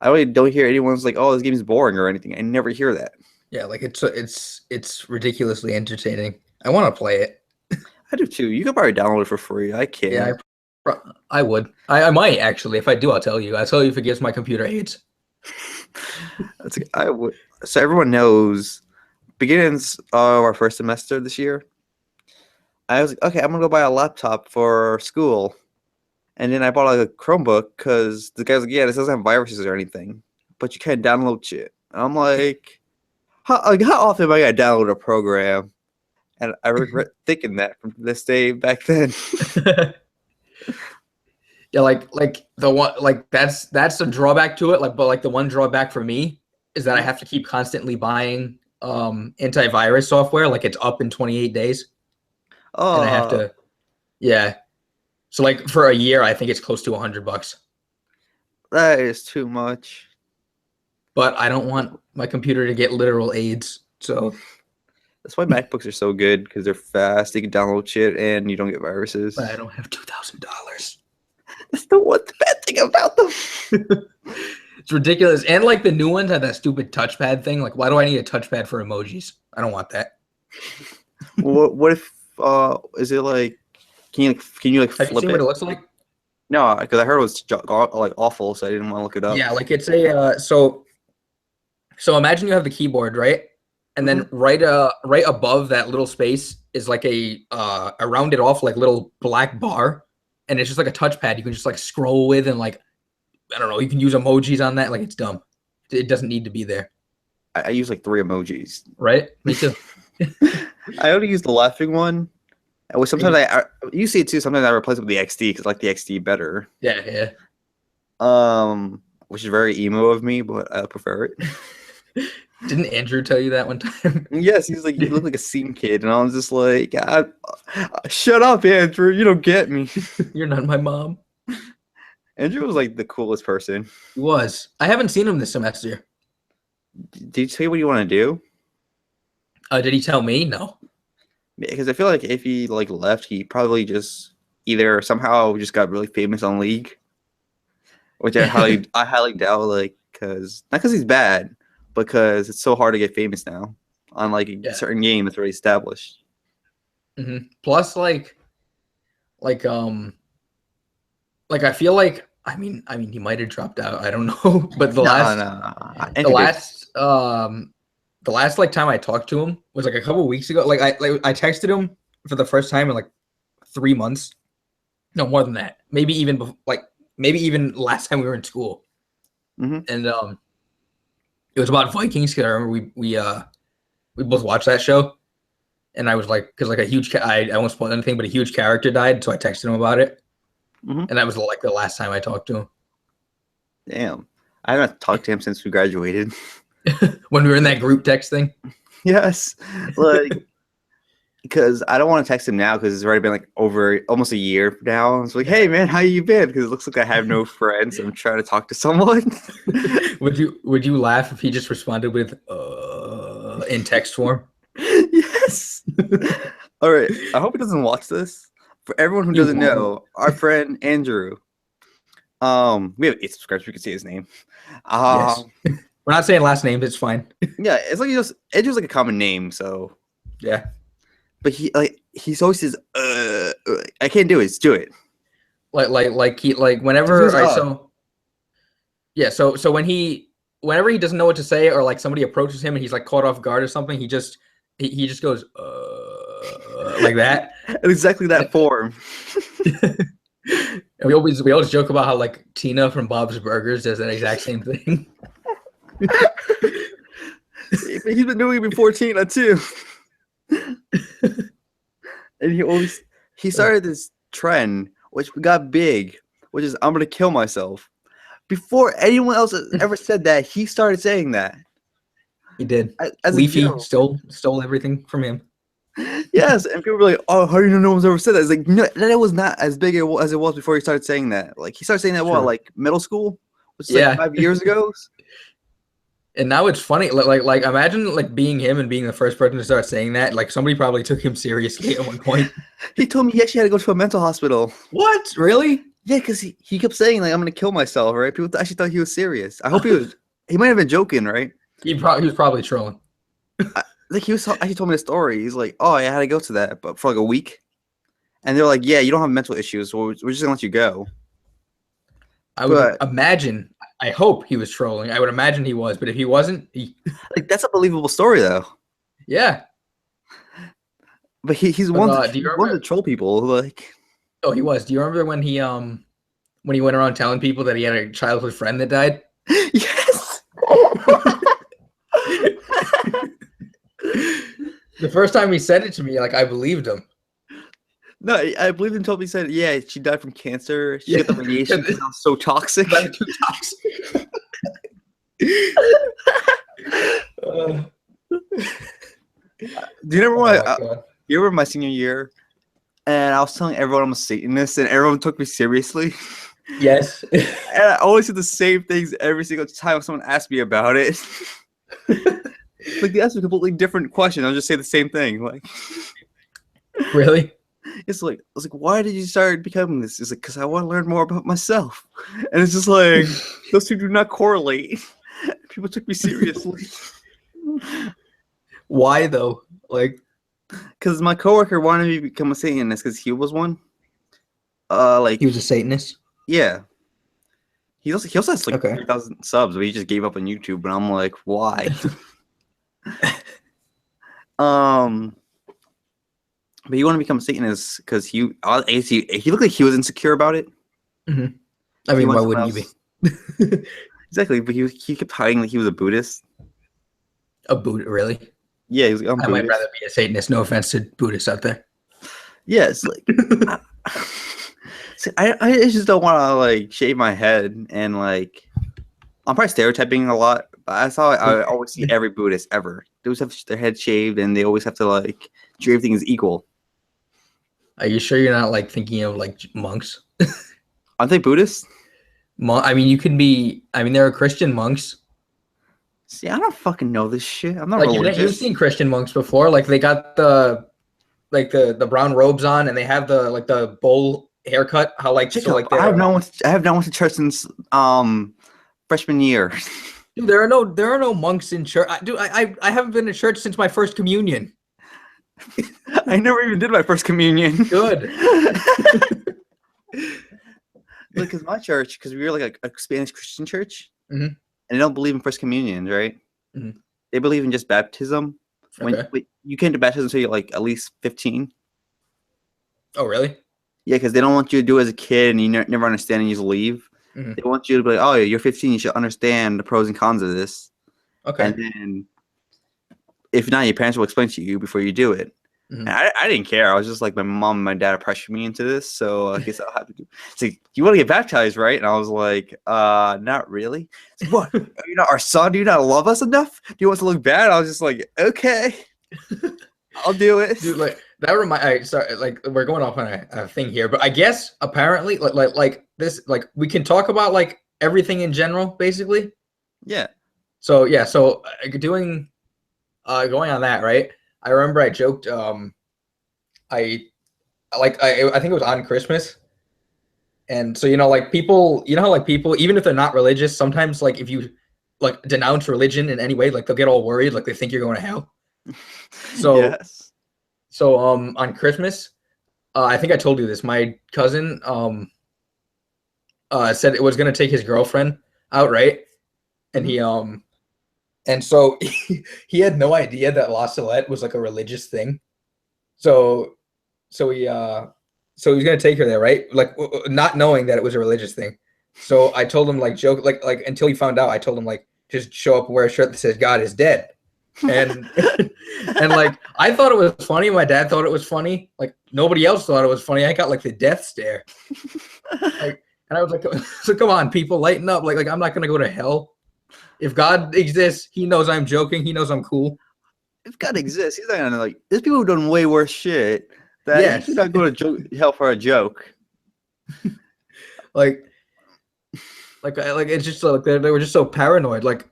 I really don't hear anyone's like, oh, this game is boring or anything. I never hear that. Yeah, like it's ridiculously entertaining. I want to play it. I do too. You can probably download it for free. I can't. Yeah, I would. I might actually. If I do, I'll tell you. I'll tell you if it gives my computer AIDS. I would. So everyone knows, beginnings of our first semester this year, I was like, okay, I'm gonna go buy a laptop for school, and then I bought like a Chromebook because the guy's like, yeah, this doesn't have viruses or anything, but you can't download shit. And I'm like, how often am I gonna download a program? And I regret thinking that from this day back then. Yeah, like the one like that's a drawback to it. Like, but like the one drawback for me is that I have to keep constantly buying antivirus software. Like it's up in 28 days, and I have Oh, to yeah. So like for a year, I think it's close to $100. that is too much. But I don't want my computer to get literal AIDS. So That's why MacBooks are so good because they're fast. You can download shit and you don't get viruses. I don't have $2,000. That's the one bad thing about them. It's ridiculous. And like the new ones have that stupid touchpad thing. Like, why do I need a touchpad for emojis? I don't want that. What if is it like can you like Have you flip seen it? what it looks like? No, because I heard it was like awful, so I didn't want to look it up. Yeah, like it's a so imagine you have the keyboard, right? And then right above that little space is like a rounded off like little black bar, and it's just like a touchpad you can just like scroll with, and like I don't know, you can use emojis on that. Like it's dumb. It doesn't need to be there. I use like 3 emojis. Right? Me too. I only use the laughing one. Which sometimes you see it too. Sometimes I replace it with the XD because I like the XD better. Yeah. Which is very emo of me, but I prefer it. Didn't Andrew tell you that one time? Yes, he's like, you look like a scene kid, and I was just like, shut up, Andrew. You don't get me. You're not my mom. Andrew was like the coolest person. He was. I haven't seen him this semester. Did you tell you what you want to do? Did he tell me? No. Because I feel like if he like left, he probably just either somehow just got really famous on League, which I highly doubt. Like, not because he's bad, because it's so hard to get famous now on like a certain game that's already established. Mm-hmm. Plus, like I feel like I mean he might have dropped out. I don't know, but the last like time I talked to him was like a couple weeks ago. Like I texted him for the first time in like 3 months. No, more than that. Maybe even last time we were in school. Mm-hmm. And it was about Vikings because I remember we both watched that show, and I was like, because like I won't spoil anything, but a huge character died, so I texted him about it, and that was like the last time I talked to him. Damn, I haven't talked to him since we graduated. When we were in that group text thing. Yes, like because I don't want to text him now because it's already been like over almost a year now. It's like, hey man, how you been? Because it looks like I have no friends. I'm trying to talk to someone. Would you laugh if he just responded with in text form? Yes. All right. I hope he doesn't watch this. For everyone who doesn't know, our friend Andrew. We have 8 subscribers. We can see his name. Yes. We're not saying last names. It's fine. Yeah, it's like Andrew's like a common name, so yeah. But he always says, I can't do it. Just do it. Like whenever so whenever he doesn't know what to say, or like somebody approaches him and he's like caught off guard or something, he just goes like that. Exactly that form. And we always joke about how like Tina from Bob's Burgers does that exact same thing. He's been doing it before Tina too. And he started this trend which got big, which is I'm gonna kill myself. Before anyone else has ever said that, he started saying that. He did. As Leafy stole everything from him. Yes, and people were like, "Oh, how do you know no one's ever said that?" It's like, no, that was not as big as it was before he started saying that. Like he started saying that like middle school, which is like 5 years ago. And now it's funny. Like imagine like being him and being the first person to start saying that. Like somebody probably took him seriously at one point. He told me he actually had to go to a mental hospital. What? Really? Yeah, because he kept saying like I'm gonna kill myself, right? People actually thought he was serious. I hope he was. He might have been joking, right? He was probably trolling. Like he actually told me the story. He's like, "Oh, yeah, I had to go to that, but for like a week." And they're like, "Yeah, you don't have mental issues, so we're just gonna let you go." I would imagine. I hope he was trolling. I would imagine he was, but if he wasn't, like that's a believable story though. Yeah. But he's one to troll people. Like, oh, he was. Do you remember when he went around telling people that he had a childhood friend that died? Yes. first time he said it to me, like I believed him. No, I believe him. Told me, said, yeah, she died from cancer. She Yeah. got the radiation because it was so toxic. Too toxic. Do you remember Oh my God. you remember my senior year, and I was telling everyone I'm a Satanist, and everyone took me seriously. Yes. And I always said the same things every single time someone asked me about it. Like they asked me a completely different question. I'll just say the same thing. Like, Really? it's like I was like, why did you start becoming this? It's like because I want to learn more about myself, and it's just like those two do not correlate. People took me seriously. Why though? Like, Because my coworker wanted me to become a Satanist because he was one. Like he was a Satanist. yeah. He also has like Okay. 3,000 subs, but he just gave up on YouTube, and I'm like, why? But he wanted to become a Satanist because he looked like he was insecure about it. Mm-hmm. I mean, why wouldn't you be? Exactly, but he kept hiding like he was a Buddhist. A Buddhist, really? Yeah, he was like, I'm I Buddhist. might rather be a Satanist. No offense to Buddhists out there. Yeah, it's like I just don't want to like shave my head and like I'm probably stereotyping a lot, but I always see every Buddhist ever. They always have their head shaved and they always have to like treat everything as equal. Are you sure you're not like thinking of like monks? Aren't they Buddhists? I mean, you can be. I mean, there are Christian monks. See, I don't fucking know this shit. I'm not Like religious. you've seen Christian monks before. Like they got the brown robes on, and they have the bowl haircut. How like Jacob, so like I have not went to church since freshman year. Dude, there are no monks in church. I haven't been to church since my first communion. I never even did my first communion. Good. Because my church, because we were like a Spanish Christian church, mm-hmm. and they don't believe in first communion, right? Mm-hmm. They believe in just baptism. Okay. When you came to baptism until you're like at least 15. Oh, really? Yeah, because they don't want you to do it as a kid and you never understand and you just leave. Mm-hmm. They want you to be like, oh, you're 15, you should understand the pros and cons of this. Okay. And then if not, your parents will explain to you before you do it. Mm-hmm. And I didn't care. I was just like, my mom and my dad pressured me into this, so I guess I'll have to do. It's like, you want to get baptized, right? And I was like, not really. It's like, what? Are you not our son? Do you not love us enough? Do you want us to look bad? I was just like, okay, I'll do it. Dude, like that sorry, like we're going off on a thing here, but I guess apparently, like this, like we can talk about like everything in general, basically. Yeah. So yeah, so going on that, right? I remember I joked, I think it was on Christmas. And so, like people, how like people, even if they're not religious, sometimes like if you like denounce religion in any way, like they'll get all worried, like they think you're going to hell. So, yes. So on Christmas, I think I told you this, my cousin said it was going to take his girlfriend out, right? And he and so he had no idea that La Salette was like a religious thing. So he was gonna take her there, right? Like not knowing that it was a religious thing. So I told him like joke like until he found out, I told him like just show up and wear a shirt that says God is dead. And and like I thought it was funny. My dad thought it was funny. Like nobody else thought it was funny. I got like the death stare. Like, and I was like, so come on, people, lighten up. Like I'm not gonna go to hell. If God exists, he knows I'm joking. He knows I'm cool. If God exists, he's not gonna like. There's people who've done way worse shit. That yes. He's not going to hell for a joke. like it's just like they were just so paranoid. Like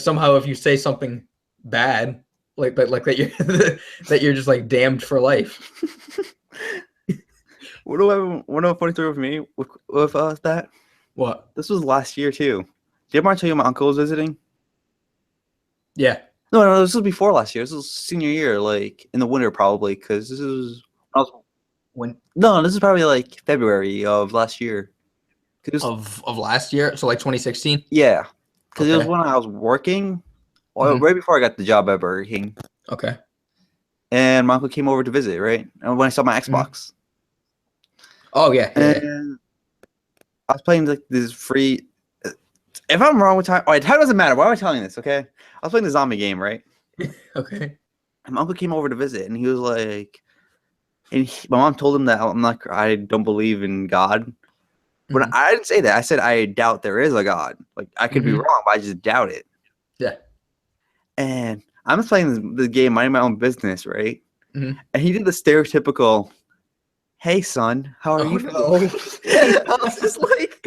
somehow if you say something bad, like that you're that you're just like damned for life. What a funny story with me with that? What? This was last year too. Did I tell you my uncle was visiting? Yeah. No, this was before last year. This was senior year, like in the winter probably, because this is No, this is probably like February of last year. Of last year, so like 2016. Yeah, because it was when I was working, right before I got the job at Burger King. Okay. And my uncle came over to visit, right? And when I saw my Xbox. Oh yeah. And I was playing like this free. If I'm wrong with time, all right, time doesn't matter. Why am I telling you this? Okay, I was playing the zombie game, right? Okay. my uncle came over to visit, and he was like, my mom told him that I don't believe in God. But Mhm. I didn't say that. I said I doubt there is a God. Like, I could be Mhm. wrong, but I just doubt it. Yeah. And I'm just playing the game, minding my own business, right? Mhm. And he did the stereotypical, "Hey, son, how are Oh you doing?" no. I was just like,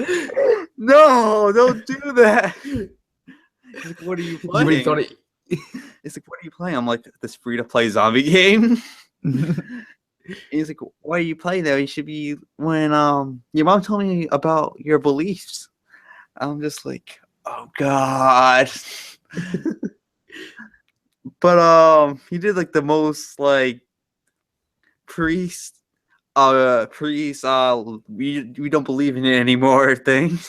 "No, don't do that." He's like, "What are you You really thought playing?" it. He's like, "What are you playing?" I'm like, "This free-to-play zombie game." He's like, "Why are you playing that? You should be when your mom told me about your beliefs." I'm just like, "Oh God." But he did like the most like priest we don't believe in it anymore thing.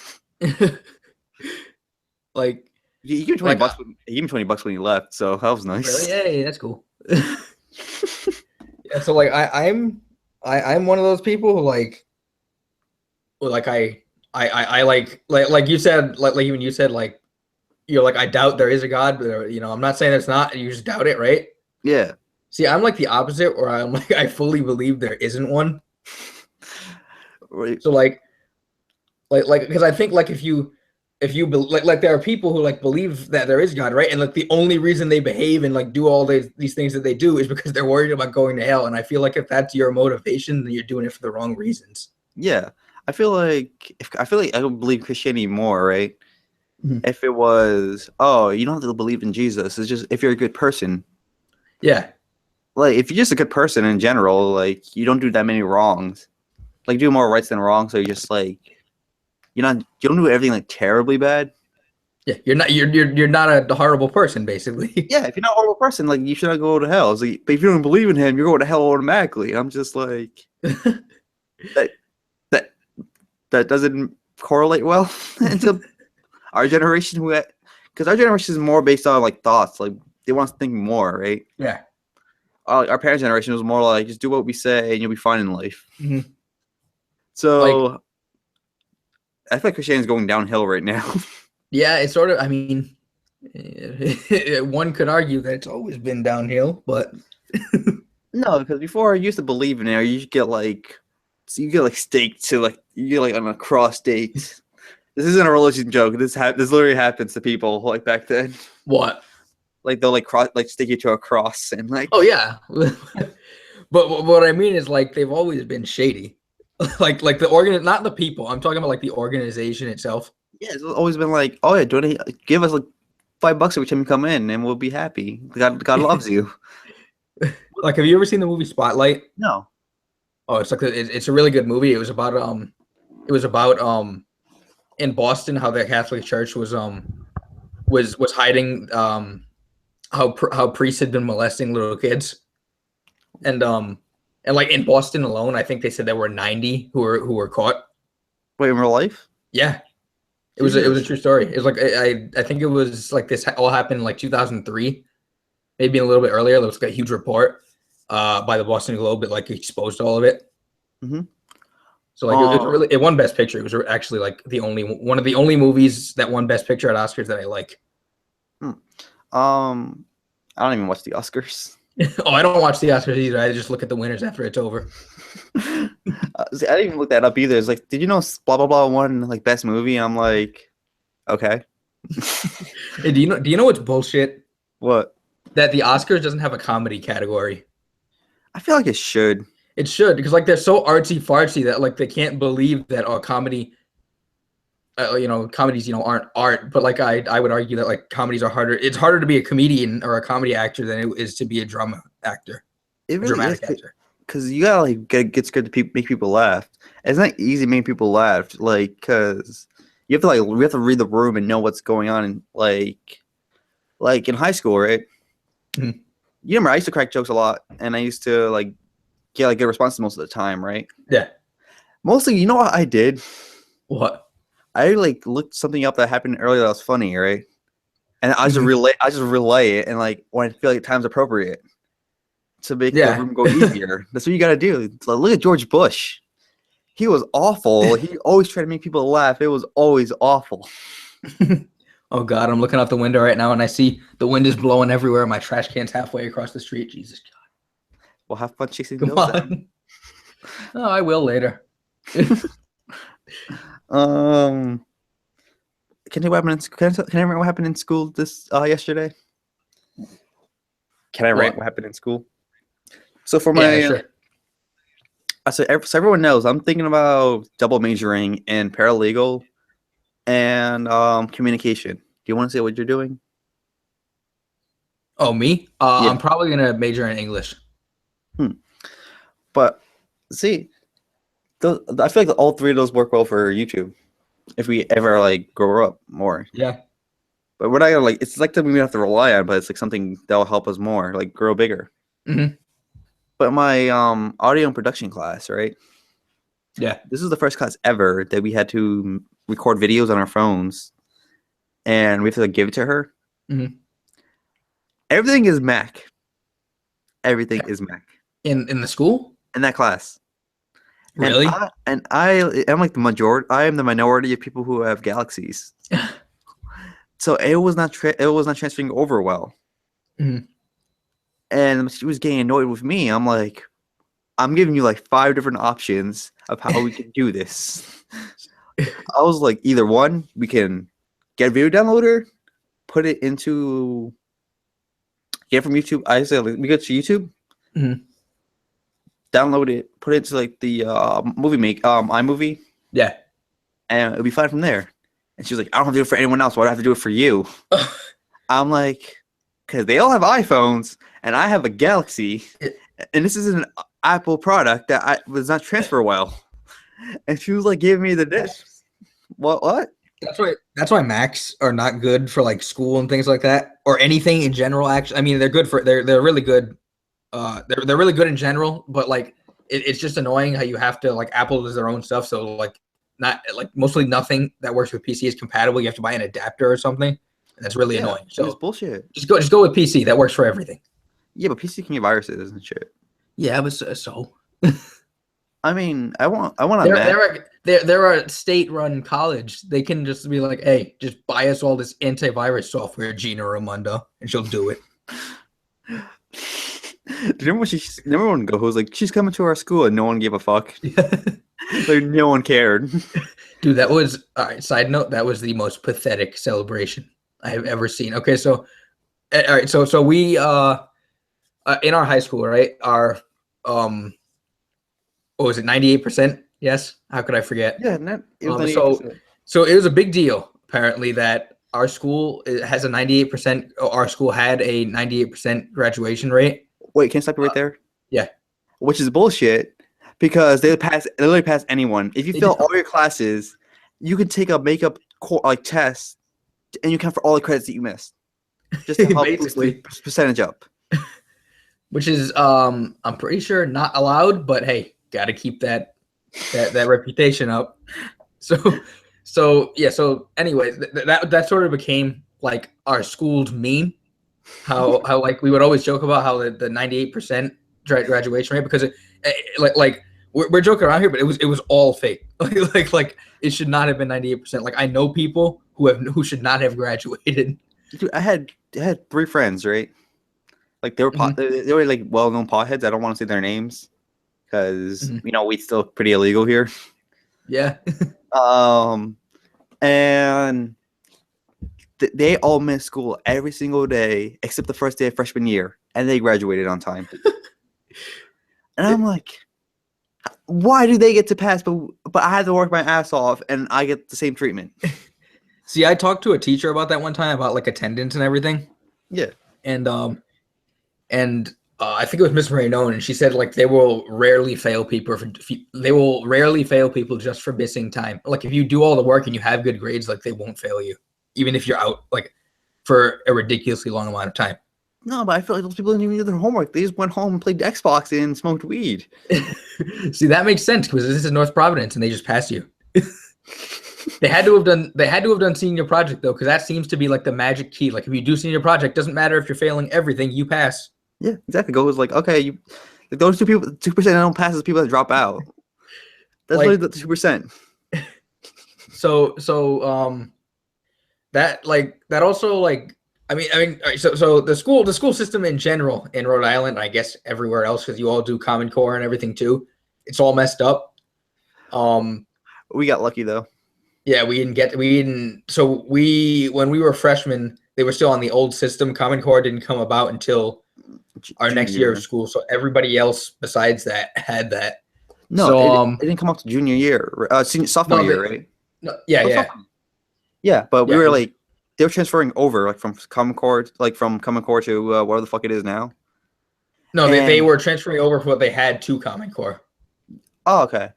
like He gave me 20 like bucks. He gave me $20 when he left, so that was really? nice. Hey, that's cool. Yeah, so like I'm one of those people who like well, like I like you said like even you said like you're like I doubt there is a God, but you know I'm not saying it's not. You just doubt it, right? Yeah. See, I'm like the opposite, where I'm like I fully believe there isn't one. Right. So like because I think like if you like there are people who like believe that there is God, right? And like the only reason they behave and like do all these things that they do is because they're worried about going to hell. And I feel like if that's your motivation, then you're doing it for the wrong reasons. Yeah. I feel like I would believe Christianity more, right? Mhm. If it was, oh, you don't have to believe in Jesus. It's just if you're a good person. Yeah. Like if you're just a good person in general, like you don't do that many wrongs. Like you do more rights than wrongs, so you're just like you don't do everything like terribly bad. Yeah. You're not a horrible person, basically. Yeah, if you're not a horrible person, like you should not go to hell. It's like, but if you don't believe in him, you're going to hell automatically. I'm just like that that that doesn't correlate well into our generation who because our generation is more based on like thoughts, like they want us to think more, right? Yeah. Our parents' generation was more like just do what we say and you'll be fine in life. Mhm. Like, So I feel like Christianity's going downhill right now. yeah, it's sort of, I mean, one could argue that it's always been downhill, but No, because before I used to believe in it, you get like staked to like you get like on a cross staked. This isn't a religion joke. This literally happens to people like back then. what? Like they'll like cross like stick you to a cross and Oh, like yeah. But what I mean is like they've always been shady. Like the not the people. I'm talking about like the organization itself. yeah, it's always been like, oh yeah, donate, give us like $5 every time you come in, and we'll be happy. God loves you. Like, have you ever seen the movie Spotlight? No. Oh, it's like it's a really good movie. It was about in Boston how the Catholic Church was hiding how priests had been molesting little kids. And like in Boston alone, I think they said there were 90 who were caught. Wait, in real life? Yeah, it was a Jesus. true story. It was like I think it was like this all happened in like 2003, maybe a little bit earlier. There was like a huge report by the Boston Globe that like exposed all of it. Mm-hmm. So like it won Best Picture. It was actually like one of the only movies that won Best Picture at Oscars that I like. I don't even watch the Oscars. Oh, I don't watch the Oscars either. I just look at the winners after it's over. See, I didn't even look that up either. It's like, did you know blah blah blah won like best movie? I'm like, okay. Hey, do you know what's bullshit? What? That the Oscars doesn't have a comedy category. I feel like it should. It should, because like they're so artsy fartsy that like they can't believe that comedy comedies aren't art, but like I would argue that like comedies are harder. It's harder to be a comedian or a comedy actor than it is to be a drama actor, It a really is dramatic actor. because you gotta like get scared to make people laugh. It's not easy to make people laugh, like because we have to read the room and know what's going on, and like in high school, right? Mhm. You remember I used to crack jokes a lot, and I used to like get like good responses most of the time, right? Yeah. Mostly, you know what I did? What? I like looked something up that happened earlier that was funny, right? And Mhm. I just relay it, and like when I feel like time's appropriate to make the Yeah. room go easier. That's what you gotta do. It's like, look at George Bush. He was awful. He always tried to make people laugh. It was always awful. Oh God, I'm looking out the window right now and I see the wind is blowing everywhere. My trash can's halfway across the street. Jesus We'll have fun chasing God. Come those down. on. Oh, I will later. Can I remember what happened in school this yesterday? Can I rant what happened in school? So for my Yeah, sure. so everyone knows I'm thinking about double majoring in paralegal and communication. Do you want to say what you're doing? Oh, me? Yeah. I'm probably gonna major in English. But see, I feel like all three of those work well for YouTube if we ever like grow up more. Yeah. But we're not gonna like it's like something we have to rely on, but it's like something that'll help us more, like grow bigger. Mm-hmm. But my audio and production class, right? Yeah. This is the first class ever that we had to record videos on our phones, and we have to like, give it to her. Mm-hmm. Everything is Mac. Everything is Mac In the school? in that class. Really? And I am like the majority. I am the minority of people who have Galaxies. So it was not transferring over well. Mm-hmm. And she was getting annoyed with me. I'm like, I'm giving you like 5 different options of how we can do this. I was like, either one, we can get a video downloader, put it into get from YouTube. I said like, we go to YouTube, download it, put it into like the iMovie. Yeah. And it'll be fine from there. And she was like, I don't have to do it for anyone else. Why do I have to do it for you? I'm like, because they all have iPhones and I have a Galaxy, and this is an Apple product that was not transfer well. And she was like giving me the dish. What? That's why Macs are not good for like school and things like that, or anything in general. Actually, I mean, they're good for they're really good. They're really good in general, but like it's just annoying how you have to like Apple does their own stuff, so like not like mostly nothing that works with PC is compatible. You have to buy an adapter or something, and that's really annoying. So it's bullshit. Just go with PC. That works for everything. Yeah, but PC can get viruses and shit. Yeah, but so. I mean, I want a they're a state-run college. They can just be like, hey, just buy us all this antivirus software, Gina Raimondo, and she'll do it. Remember when Go was like, she's coming to our school and no one gave a fuck. Like no one cared. Dude, that was all right. Side note, that was the most pathetic celebration I have ever seen. Okay, so all right, so we in our high school, right? Our what was it, 98%? Yes. How could I forget? Yeah, it was 98%. So it was a big deal, apparently, that our school has a 98%. Our school had a 98% graduation rate. Wait, can I stop you right there? Yeah. Which is bullshit because they literally pass anyone. If you fail all your classes, you can take a makeup test, and you count for all the credits that you missed, just to help boost the percentage up. Which is, I'm pretty sure not allowed, but hey, got to keep that reputation up. So yeah. So anyway, that sort of became like our school's meme. How like we would always joke about how the 98% graduation rate, because we're joking around here, but it was all fake. like it should not have been 98%. Like I know people who should not have graduated. Dude, I had 3 friends, right? Like they were like well-known potheads. I don't want to say their names because weed's still pretty illegal here. Yeah. And they all missed school every single day except the first day of freshman year, and they graduated on time. And I'm like, why do they get to pass, but I had to work my ass off and I get the same treatment? See, I talked to a teacher about that one time about like attendance and everything. Yeah. And I think it was Miss Marinone, and she said like they will rarely fail people just for missing time. Like if you do all the work and you have good grades, like they won't fail you, even if you're out like for a ridiculously long amount of time. No, but I feel like those people didn't even do their homework. They just went home and played Xbox and smoked weed. See, that makes sense because this is North Providence and they just pass you. They had to have done senior project though, because that seems to be like the magic key. Like if you do senior project, doesn't matter if you're failing everything, you pass. Yeah, exactly. Go was like, okay, those 2% don't pass is people that drop out. That's like the 2%. So that also like I mean all right, so the school system in general in Rhode Island, I guess everywhere else because you all do Common Core and everything too. It's all messed up. We got lucky though. Yeah, we didn't so we when we were freshmen, they were still on the old system. Common Core didn't come about until our next year of Junior. school. So everybody else besides that had that. No, So it didn't come out to junior year, sophomore no, year, right? no, yeah, Oh, yeah. sophomore. Yeah, but we Yeah. were like, they were transferring over, like from Common Core, to whatever the fuck it is now. No, they And were transferring over what they had to Common Core. oh, okay,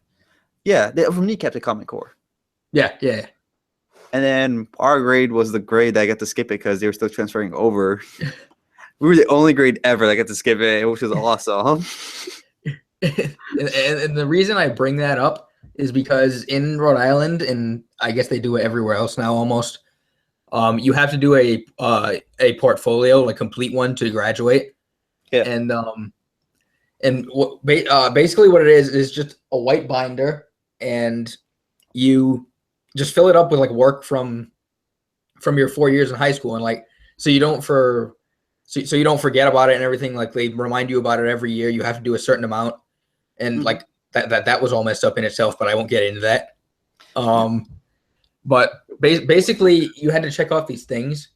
yeah, they from kneecap to Common Core. Yeah, yeah. And then our grade was the grade that got to skip it because they were still transferring over. We were the only grade ever that got to skip it, which was awesome. And the reason I bring that up is because in Rhode Island, and I guess they do it everywhere else now almost, you have to do a portfolio, like complete one to graduate. Yeah. And basically what it is just a white binder, and you just fill it up with like work from your 4 years in high school, and like so you don't forget about it and everything. Like they remind you about it every year. You have to do a certain amount, and like that was all messed up in itself. But I won't get into that. But basically, you had to check off these things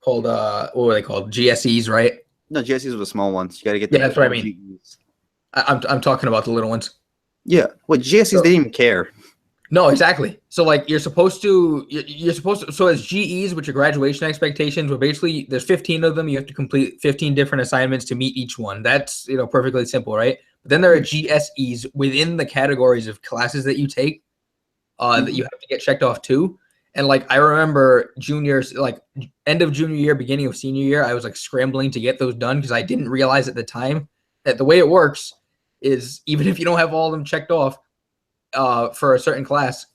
called what were they called? GSEs, right? No, GSEs were the small ones. You got to get. Yeah, that's what I mean. I'm talking about the little ones. Yeah, well, GSEs they didn't even care. No, exactly. So like you're supposed to so as GEs, which are graduation expectations, where basically there's 15 of them, you have to complete 15 different assignments to meet each one. That's perfectly simple, right? But then there are GSEs within the categories of classes that you take that you have to get checked off too. And like I remember juniors, like end of junior year, beginning of senior year, I was like scrambling to get those done because I didn't realize at the time that the way it works is even if you don't have all of them checked off, for a certain class,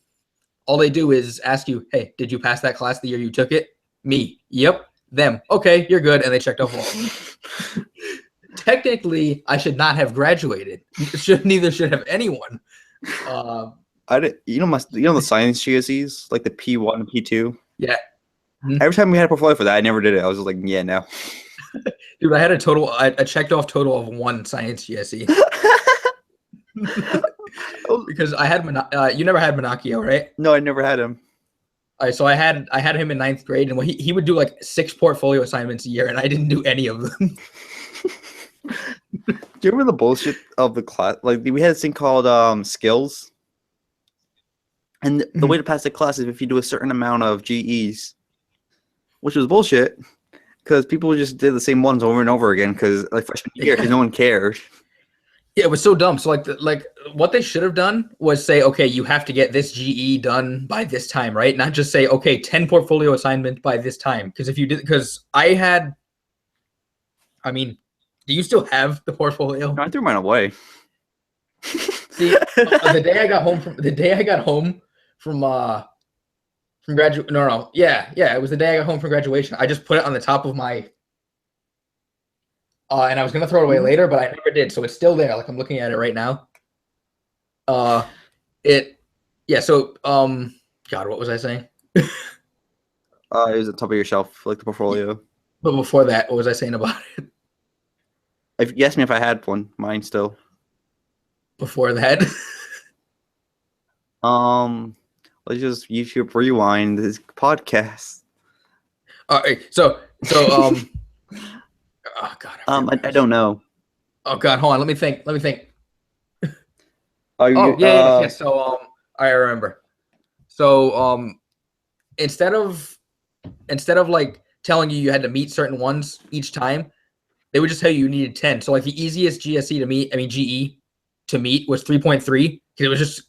all they do is ask you, hey, did you pass that class the year you took it? Me. Yep. Them. Okay, you're good. And they checked off all of them. Technically, I should not have graduated. Neither should have anyone. I did, the science GSEs, like the P1 and P2? Yeah. Every time we had a portfolio for that, I never did it. I was just like, yeah, no. Dude, I had a checked off total of 1 science GSE. Because I had you never had Monacchio, right? No, I never had him. All right, so I had him in 9th grade, and he would do like 6 portfolio assignments a year, and I didn't do any of them. Do you remember the bullshit of the class? Like we had this thing called skills, and the way to pass the class is if you do a certain amount of GEs, which was bullshit because people just did the same ones over and over again because like freshman year, because no one cared. Yeah, it was so dumb. So like what they should have done was say, okay, you have to get this GE done by this time, right? Not just say, okay, 10 portfolio assignments by this time. Because if you did, because do you still have the portfolio? No, I threw mine away. See, the day I got home from graduate. No, yeah, it was the day I got home from graduation. I just put it on the top of my. And I was gonna throw it away later, but I never did. So it's still there. Like I'm looking at it right now. So God, what was I saying? It was at the top of your shelf, like the portfolio. But before that, what was I saying about it? If you asked me if I had one, mine still. Before that. Let's just YouTube rewind this podcast. All right, so oh God. I don't know. Oh God, hold on. Let me think. Are you, yeah. So I remember. So instead of like telling you had to meet certain ones each time, they would just tell you needed 10. So like the easiest GE to meet was 3.3 because it was just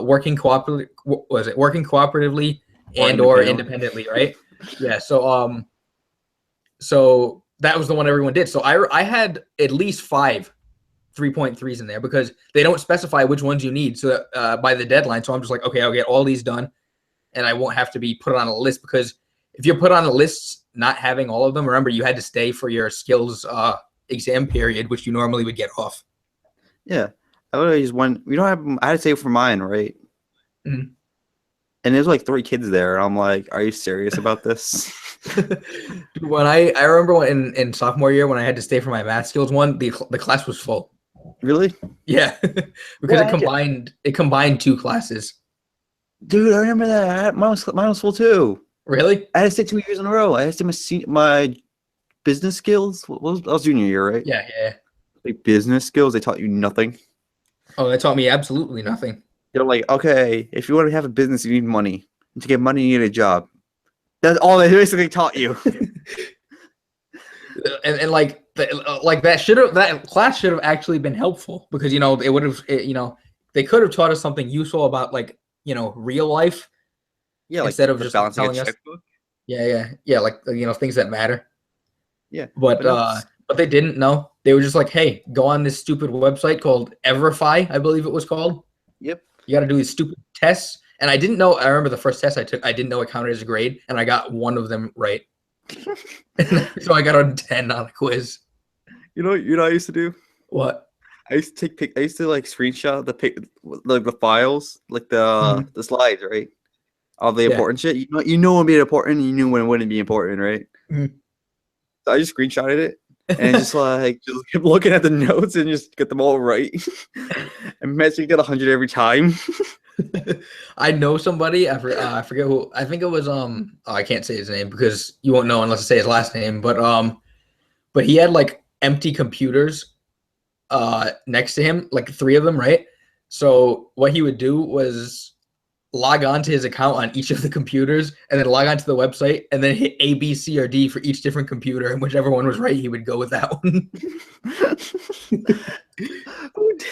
working cooperatively and or independently, right? Yeah. So that was the one everyone did. So I had at least 5 3.3s in there because they don't specify which ones you need. So by the deadline, so I'm just like, okay, I'll get all these done, and I won't have to be put on a list because if you're put on a list not having all of them, remember you had to stay for your skills exam period, which you normally would get off. Yeah, I would just one. We don't have. I had to say for mine, right? Mm-hmm. And there's like 3 kids there. And I'm like, are you serious about this? Dude, when I remember when in sophomore year when I had to stay for my math skills one, the class was full. Really? Yeah, because it combined 2 classes. Dude, I remember that. Mine was full too. Really? I had to stay 2 years in a row. I had to stay my business skills. I was junior year, right? Yeah, yeah. Like business skills, they taught you nothing. Oh, they taught me absolutely nothing. They're like, okay, if you want to have a business, you need money. And to get money, you need a job. That's all they basically taught you. And like that class should have actually been helpful because it would have they could have taught us something useful about like real life Yeah, instead like of just balancing telling a us. checkbook. Yeah, like things that matter. Yeah, But no, they didn't know. They were just like, hey, go on this stupid website called Everify, I believe it was called. yep. You got to do these stupid tests. And I didn't know. I remember the first test I took. I didn't know it counted as a grade, and I got one of them right. So I got a 10 on the quiz. You know what I used to do? What? I used to I used to like screenshot the files, like the slides, right? All the important shit. You know when it'd be important, you knew when it wouldn't be important, right? Mhm. So I just screenshotted it and just keep looking at the notes and just get them all right. And managed to get 100 every time. I know somebody. I forget who. I think it was I can't say his name because you won't know unless I say his last name. But he had like empty computers next to him, like 3 of them, right? So what he would do was log on to his account on each of the computers and then log on to the website and then hit A, B, C, or D for each different computer, and whichever one was right, he would go with that one.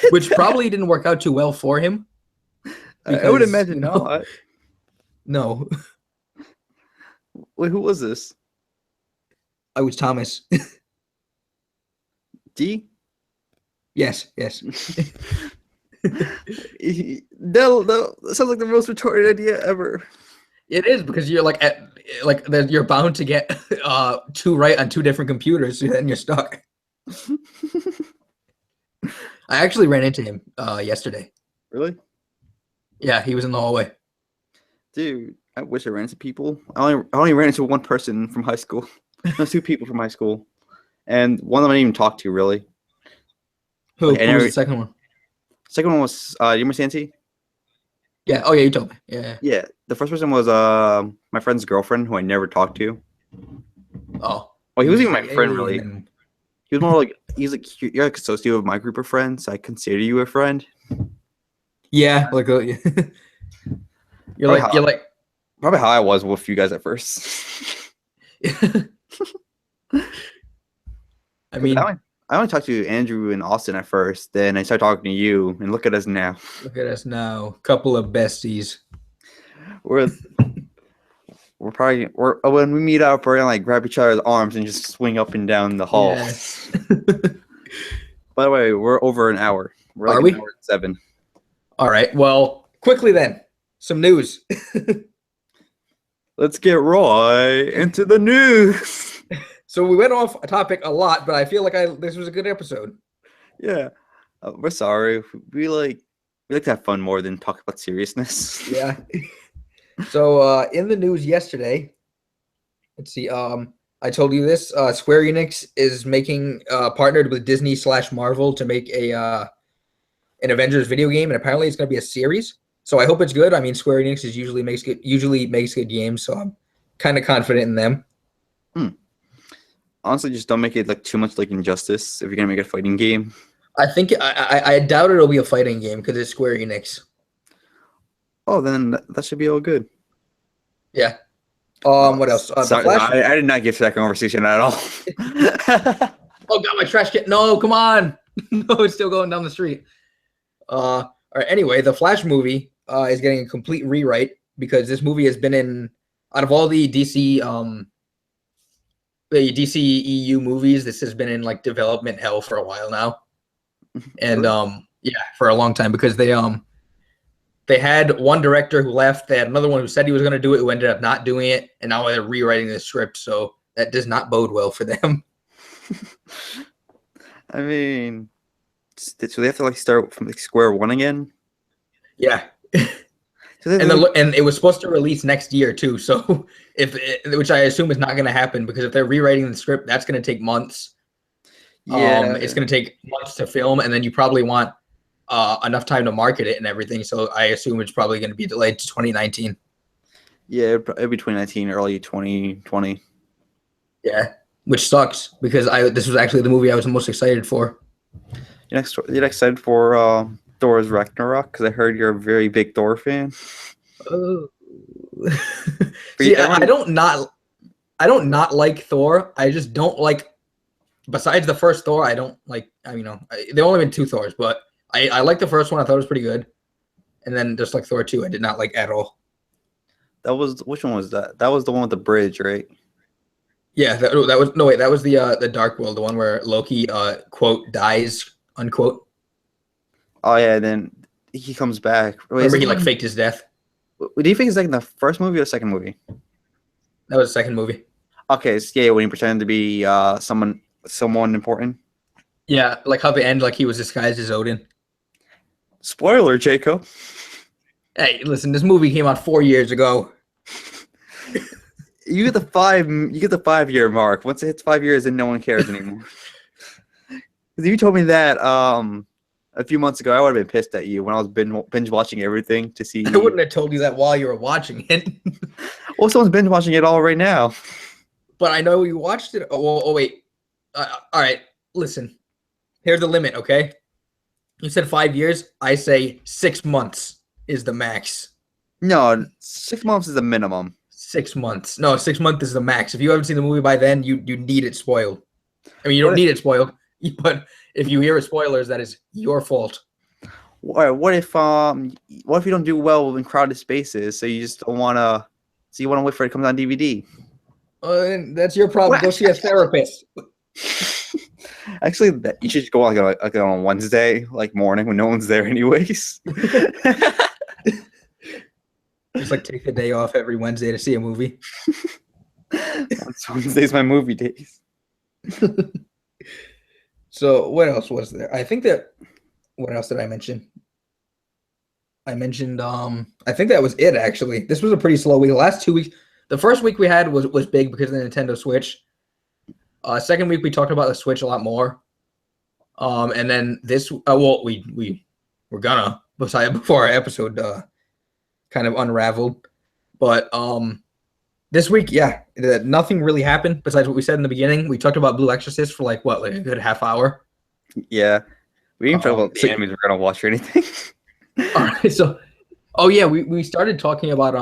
Which probably didn't work out too well for him. Because, I would imagine not. No. Wait, who was this? I was Thomas. D? Yes. That sounds like the most retarded idea ever. It is because you're you're bound to get 2 right on 2 different computers, so then you're stuck. I actually ran into him yesterday. Really? Yeah, he was in the hallway. Dude, I wish I ran into people. I only ran into one person from high school. No, 2 people from high school. And one of them I didn't even talk to, really. Who was the second one? Second one was, you remember Santi? Yeah. Oh, yeah, you told me. Yeah. Yeah. The first person was my friend's girlfriend, who I never talked to. Oh. Well, he wasn't even my friend, really. He was more like, you're like associate of my group of friends. So I consider you a friend. Yeah. Like, you're like. Probably how I was with you guys at first. I mean, I only talked to Andrew and Austin at first, then I started talking to you, and look at us now. Look at us now, couple of besties. We're when we meet up, we're gonna like grab each other's arms and just swing up and down the hall. Yes. By the way, we're over an hour. We're like Are we? an hour and 7. All right. Well, quickly then, some news. Let's get right into the news. So we went off a topic a lot, but I feel like this was a good episode. Yeah, we're sorry. We like to have fun more than talk about seriousness. Yeah. So in the news yesterday, let's see. I told you this. Square Enix is making partnered with Disney/Marvel to make an Avengers video game, and apparently it's going to be a series. So I hope it's good. I mean, Square Enix usually makes good games, so I'm kind of confident in them. Honestly, just don't make it like too much like Injustice if you're gonna make a fighting game. I think I doubt it'll be a fighting game because it's Square Enix. Oh, then that should be all good. Yeah. What else? Sorry, I did not give that conversation at all. Oh God, my trash can! No, come on! No, it's still going down the street. All right. Anyway, the Flash movie is getting a complete rewrite because this movie has been out of all the DC EU movies, this has been in like development hell for a while now, and for a long time because they had one director who left, they had another one who said he was going to do it, who ended up not doing it, and now they're rewriting the script, so that does not bode well for them. I mean, so they have to like start from like square one again. Yeah. And it was supposed to release next year too. So which I assume is not going to happen, because if they're rewriting the script, that's going to take months. Yeah, It's going to take months to film, and then you probably want enough time to market it and everything. So I assume it's probably going to be delayed to 2019. yeah, it'll be 2019, early 2020. Yeah, which sucks, because this was actually the movie I was most excited for. You're excited for Thor's Ragnarok? Because I heard you're a very big Thor fan. Oh. See, I don't not like Thor. I just don't like. Besides the first Thor, I don't like. There only been 2 Thors, but I like the first one. I thought it was pretty good, and then just like Thor 2, I did not like at all. Which one was that? That was the one with the bridge, right? Yeah, that was no wait. That was the Dark World, the one where Loki quote dies unquote. Oh yeah, then he comes back. Wait, Remember, he faked his death. Do you think it's like in the first movie or the second movie? That was the second movie. Okay, so yeah, when he pretended to be someone important. Yeah, like how the end, like he was disguised as Odin. Spoiler, Jacob. Hey, listen, this movie came out 4 years ago. You get the 5-year mark. Once it hits 5 years, then no one cares anymore. If you told me that a few months ago, I would have been pissed at you when I was binge watching everything to see. I wouldn't have told you that while you were watching it. Well, someone's binge watching it all right now. But I know you watched it. Oh wait. All right, listen. Here's the limit, okay? You said 5 years. I say 6 months is the max. No, 6 months is the minimum. 6 months. No, 6 months is the max. If you haven't seen the movie by then, you need it spoiled. I mean, you don't need it spoiled, but if you hear spoilers, that is your fault. What if you don't do well in crowded spaces? So you just don't want to. So you want to wait for it to come on DVD. That's your problem. Go see a therapist. Actually, you should go on on Wednesday, like morning when no one's there, anyways. Just like take the day off every Wednesday to see a movie. Wednesday's my movie days. So what else was there? I think that. What else did I mention? I mentioned. I think that was it. Actually, this was a pretty slow week. The last 2 weeks. The first week we had was big because of the Nintendo Switch. Second week we talked about the Switch a lot more. And then this. Well, we're gonna before our episode kind of unraveled, but this week, yeah, nothing really happened besides what we said in the beginning. We talked about Blue Exorcist for like a good half hour. Yeah, we didn't talk about the animes we're gonna watch or anything. All right, so we started talking about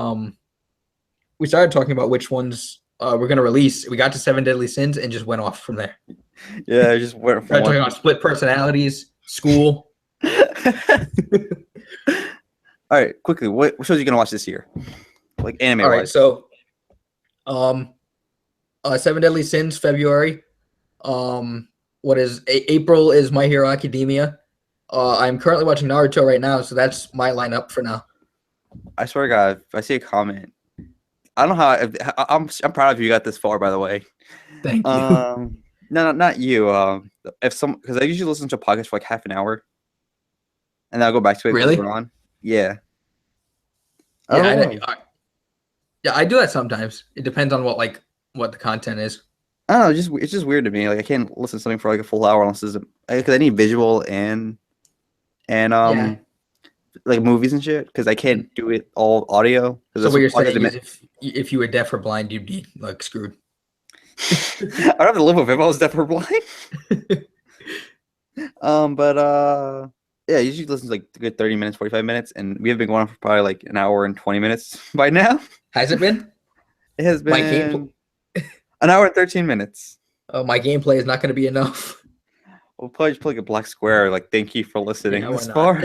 which ones we're gonna release. We got to 7 Deadly Sins and just went off from there. Yeah, I just went from talking about split personalities, school. All right, quickly, what shows are you gonna watch this year? Like anime. All right, so 7 Deadly Sins, February. What is April is My Hero Academia. I'm currently watching Naruto right now, so that's my lineup for now. I swear to God, if I see a comment, I don't know how. I'm proud of you. Got this far, by the way. Thank you. No, not you. Because I usually listen to a podcast for like half an hour, and then I'll go back to it. Really? On. Yeah. Yeah, I do that sometimes. It depends on what the content is. I don't know. It's just weird to me. Like I can't listen to something for like a full hour unless because I need visual and like movies and shit. Because I can't do it all audio. So what you're saying is if you were deaf or blind, you'd be like screwed. I don't have to live with it if I was deaf or blind. Yeah, you usually listen to like a good 30 minutes, 45 minutes, and we have been going on for probably like an hour and 20 minutes by now. Has it been? It has been an hour and 13 minutes. Oh, my gameplay is not going to be enough. We'll probably just play like a black square. Like, thank you for listening this far.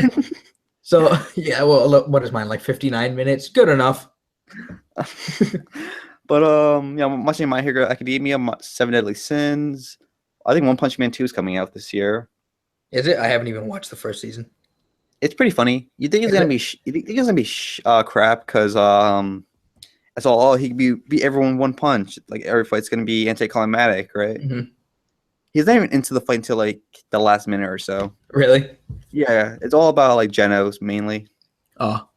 So, yeah, well, what is mine? Like 59 minutes? Good enough. But, yeah, I'm watching My Hero Academia, 7 Deadly Sins. I think One Punch Man 2 is coming out this year. Is it? I haven't even watched the first season. It's pretty funny. You think it's gonna be? You think it's gonna be crap? Because that's all. He can beat everyone one punch. Like every fight's gonna be anticlimactic, right? Mm-hmm. He's not even into the fight until like the last minute or so. Really? Yeah, it's all about like Genos mainly. Oh.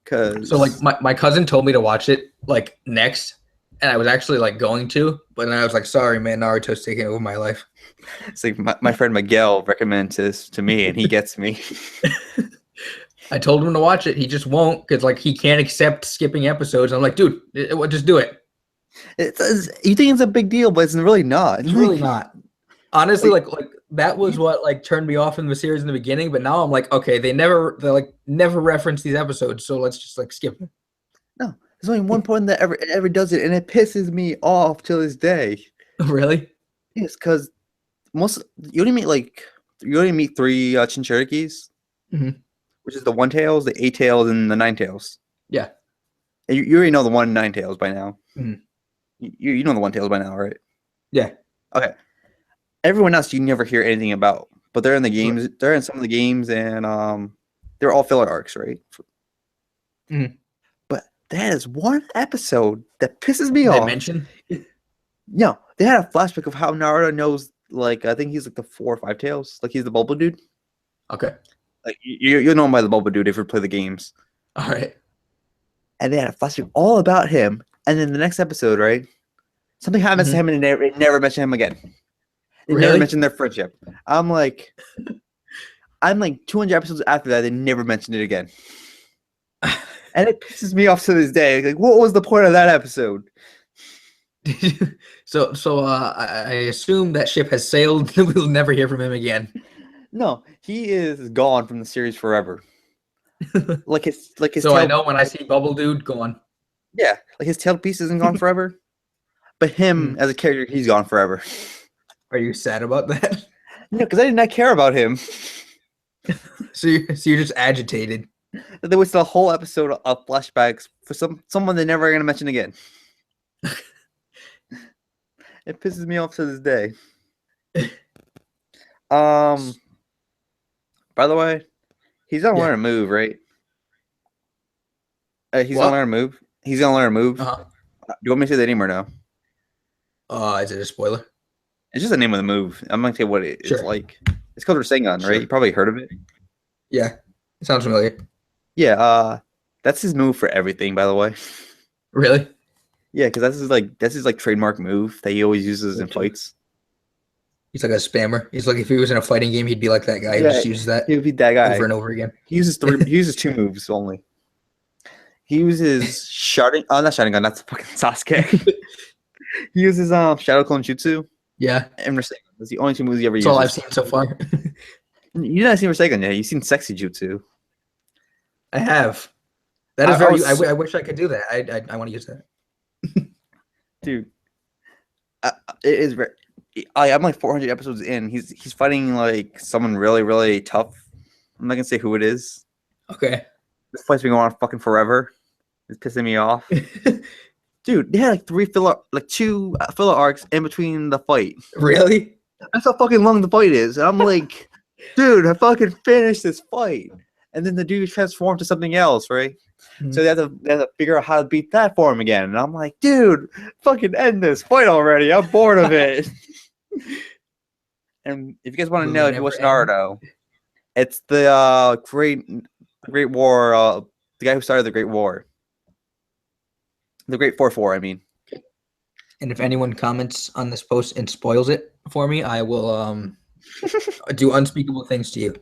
Because So like my cousin told me to watch it like next, and I was actually like going to, but then I was like, sorry, man, Naruto's taking over my life. it's like my friend Miguel recommends this to me, and he gets me. I told him to watch it. He just won't because like he can't accept skipping episodes. I'm like, dude, just do it. You think it's a big deal, but it's really not. It's really not. Honestly, Like- like that was what like turned me off in the series in the beginning. But now I'm like, okay, they never reference these episodes, so let's just like skip them. No, there's only one point that ever does it, and it pisses me off till this day. Really? Yes, because you only meet three Chinchurikis, Mhm. which is the one tails, the eight tails, and the nine tails. Yeah. And you already know the one nine tails by now. Mhm. You know the one tails by now, right? Yeah. Okay. Everyone else you never hear anything about, but they're in the games. They're in some of the games, and they're all filler arcs, right? Mhm. But that is one episode that pisses me They off. mention? No, they had a flashback of how Naruto knows. Like I think he's like the 4 or 5 tails. Like he's the Bulba dude. Okay. Like you know him by the Bulba dude if you play the games. All right. And they had a flashback all about him. And then the next episode, right? Something happens to him, and they never mention him again. They never Really? mention their friendship. I'm like 200 episodes after that, they never mentioned it again. And it pisses me off to this day. Like, what was the point of that episode? So I assume that ship has sailed. We'll never hear from him again. No, he is gone from the series forever. Like his So tail, I know when I see Bubble Dude, go on. yeah, like his tail piece isn't gone forever. But him as a character, he's gone forever. Are you sad about that? No, because I did not care about him. So you're just agitated. There was the whole episode of flashbacks for someone they're never gonna mention again. It pisses me off to this day. By the way, he's gonna learn a move, right? He's gonna learn a move. He's gonna learn a move. Uh-huh. Do you want me to say the name or no? Is it a spoiler? It's just the name of the move. I'm gonna tell you what it's Sure. like. It's called Rasengan, right? Sure. You probably heard of it. Yeah. It sounds familiar. Yeah, that's his move for everything, by the way. Really? Yeah, because that's his trademark move that he always uses in fights. He's like a spammer. He's like if he was in a fighting game, he'd be like that guy who just uses that He would be that guy over and over again. He uses two moves only. He uses sharding. Oh, not Sharingan. That's fucking Sasuke. He uses Shadow Clone Jutsu. Yeah. And Rasengan. That's the only two moves he ever That's uses. all I've seen so far. You haven't seen Rasengan yet. You've seen Sexy Jutsu. I have. That is I wish I could do that. I want to use that. Dude. It is very... I'm like 400 episodes in. He's fighting like someone really, really tough. I'm not gonna say who it is. Okay. This fight's been going on fucking forever. It's pissing me off. Dude, they had like two filler arcs in between the fight. Really? That's how fucking long the fight is. And I'm like, dude, I fucking finished this fight. And then the dude transformed to something else, right? Mm-hmm. So they have to figure out how to beat that form again. And I'm like, dude, fucking end this fight already. I'm bored of it. And if you guys want to know, if you watch Naruto, it's the Great War, the guy who started the Great War. The Great 4-4, I mean. And if anyone comments on this post and spoils it for me, I will do unspeakable things to you.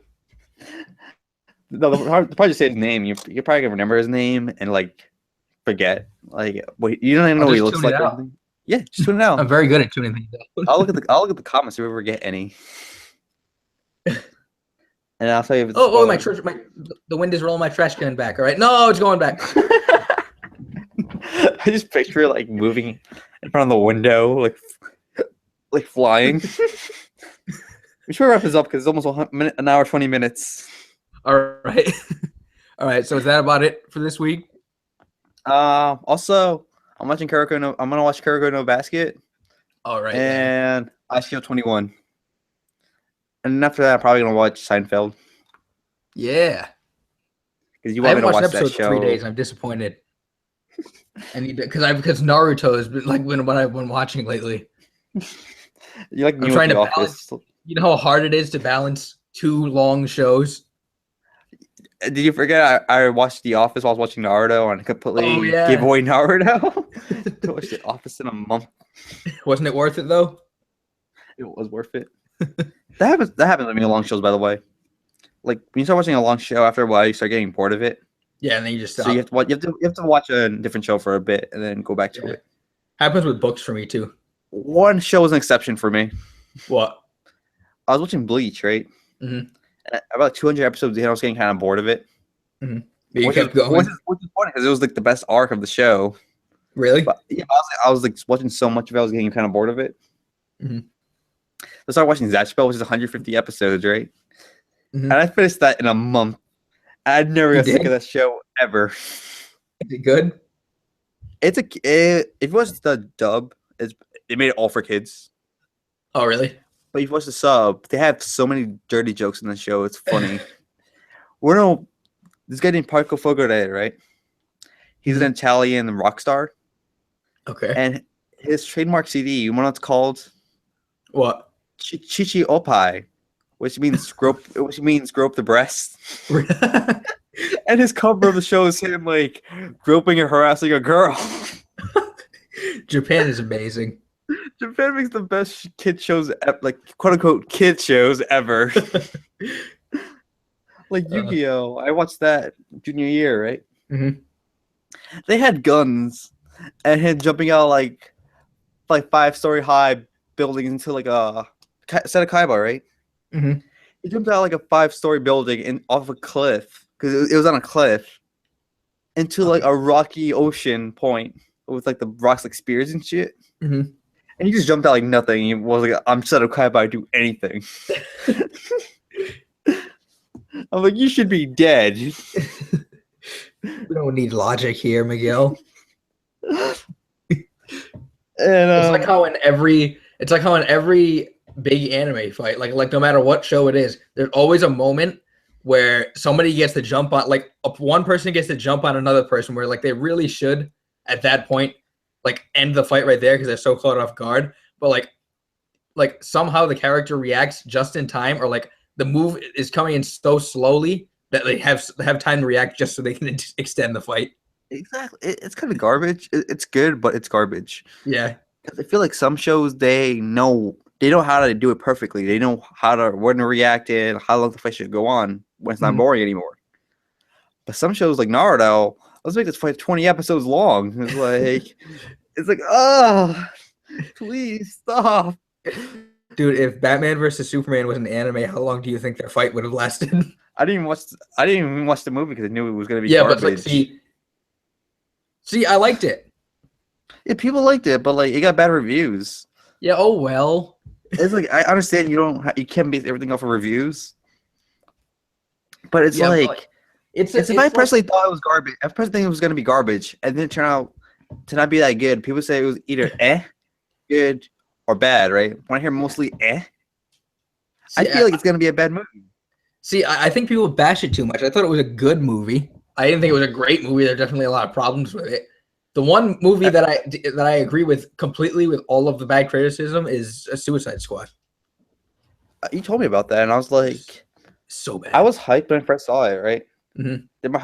No, they'll probably just say his name. You're probably gonna remember his name and like forget. Like, wait, you don't even know what he looks like. Yeah, just tune it out. I'm very good at tuning things out. I'll look at the comments if we ever get any. And I'll tell you if it's the wind is rolling my trash can back. All right, no, it's going back. I just picture it like moving in front of the window, like flying. We should wrap this up because it's almost an hour 20 minutes. All right, all right. So is that about it for this week? Also, I'm watching Kuroko no. I'm gonna watch Kuroko no Basket. All right. And ICO 21. And after that, I'm probably gonna watch Seinfeld. Yeah. Because you want me to watch that show. 3 days. I'm disappointed. I need to because Naruto has been like what I've been watching lately. You like I'm trying to balance. You know how hard it is to balance two long shows. Did you forget I watched The Office while I was watching Naruto and completely yeah. gave away Naruto? To watch The Office in a month. Wasn't it worth it though? It was worth it. That happens with me on long shows, by the way. Like when you start watching a long show, after a while, you start getting bored of it. Yeah, and then you just stop. So you have to watch a different show for a bit and then go back to it. Happens with books for me too. One show was an exception for me. What? I was watching Bleach, right? Mm-hmm. And about 200 episodes in, I was getting kind of bored of it. Mm-hmm. But you kept going. Which is funny because it was like the best arc of the show. Really? But yeah, I was like watching so much of it, I was getting kind of bored of it. Mm-hmm. I started watching Zatchbell, which is 150 episodes, right? Mm-hmm. And I finished that in a month. I'd never got sick of that show ever. Is it good? If it was the dub, they made it all for kids. Oh, really? But if you watch the sub, they have so many dirty jokes in the show. It's funny. This guy named Parco Fogore, right? He's an Italian rock star. Okay. And his trademark CD, you know what it's called? What? Chichi Opai, which means grope the breast. And his cover of the show is him like groping and harassing a girl. Japan is amazing. Japan makes the best kid shows, like quote unquote kid shows ever. Like Yu-Gi-Oh! I watched that junior year, right? Mm-hmm. They had guns and him jumping out like 5-story high buildings into like a set of Kaiba, right? Mm-hmm. He jumped out like a 5-story building and off a cliff because it was on a cliff into like a rocky ocean point with like the rocks like spears and shit. Mm-hmm. And he just jumped out like nothing. He was like, "I'm set of Kaiba. I do anything." I'm like, "You should be dead." We don't need logic here, Miguel. And it's like how in every big anime fight, like no matter what show it is, there's always a moment where somebody gets to jump on, like one person gets to jump on another person, where like they really should at that point like end the fight right there because they're so caught off guard. But like somehow the character reacts just in time, or like the move is coming in so slowly that they have time to react just so they can extend the fight. Exactly, it's kind of garbage. It's good, but it's garbage. Yeah, I feel like some shows they know how to do it perfectly. They know when to react and how long the fight should go on when it's not boring anymore. But some shows like Naruto, let's make this fight 20 episodes long. It's like, oh, please stop. Dude, if Batman versus Superman was an anime, how long do you think their fight would have lasted? I didn't even watch the movie because I knew it was going to be garbage. But like, see, I liked it. Yeah, people liked it, but like it got bad reviews. Yeah. Oh well. It's like I understand you can't base everything off of reviews, but it's like if I personally thought it was garbage, I personally think it was going to be garbage, and then it turned out to not be that good. People say it was either good, or bad, right? When I hear mostly I feel like it's going to be a bad movie. See, I think people bash it too much. I thought it was a good movie. I didn't think it was a great movie. There are definitely a lot of problems with it. The one movie that I agree with completely with all of the bad criticism is a Suicide Squad. You told me about that, and I was like, so bad. I was hyped when I first saw it, right? Mm-hmm. Then I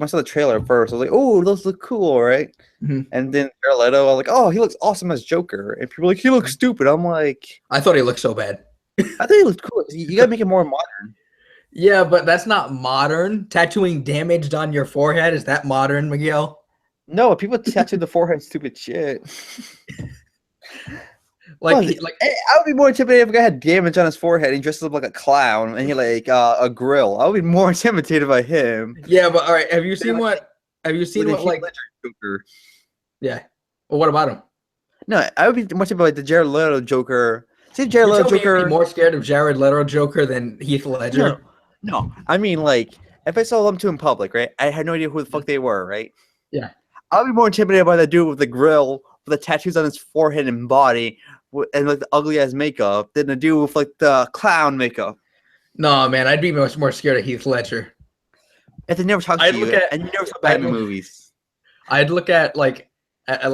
saw the trailer first. I was like, "Oh, those look cool, right?" Mm-hmm. And then Jared Leto, I was like, "Oh, he looks awesome as Joker," and people were like, "He looks stupid." I'm like, I thought he looked so bad. I think he looked cool. You gotta make it more modern. Yeah, but that's not modern. Tattooing damaged on your forehead, is that modern, Miguel? No, people tattoo the forehead stupid shit. I would be more intimidated if a guy had damage on his forehead and he dresses up like a clown and he like a grill. I would be more intimidated by him. Yeah, but all right, have you seen what like Joker? Yeah. Well, what about him? No, I would be much about the Jared Leto Joker. See, Jared Leto Joker. You'd be more scared of Jared Leto Joker than Heath Ledger. No. I mean, like, if I saw them two in public, right? I had no idea who the fuck they were, right? Yeah. I'd be more intimidated by that dude with the grill, with the tattoos on his forehead and body, and like the ugly ass makeup, than the dude with like the clown makeup. No, man, I'd be much more scared of Heath Ledger. If they never talk to you, and you never saw Batman movies. I'd look at like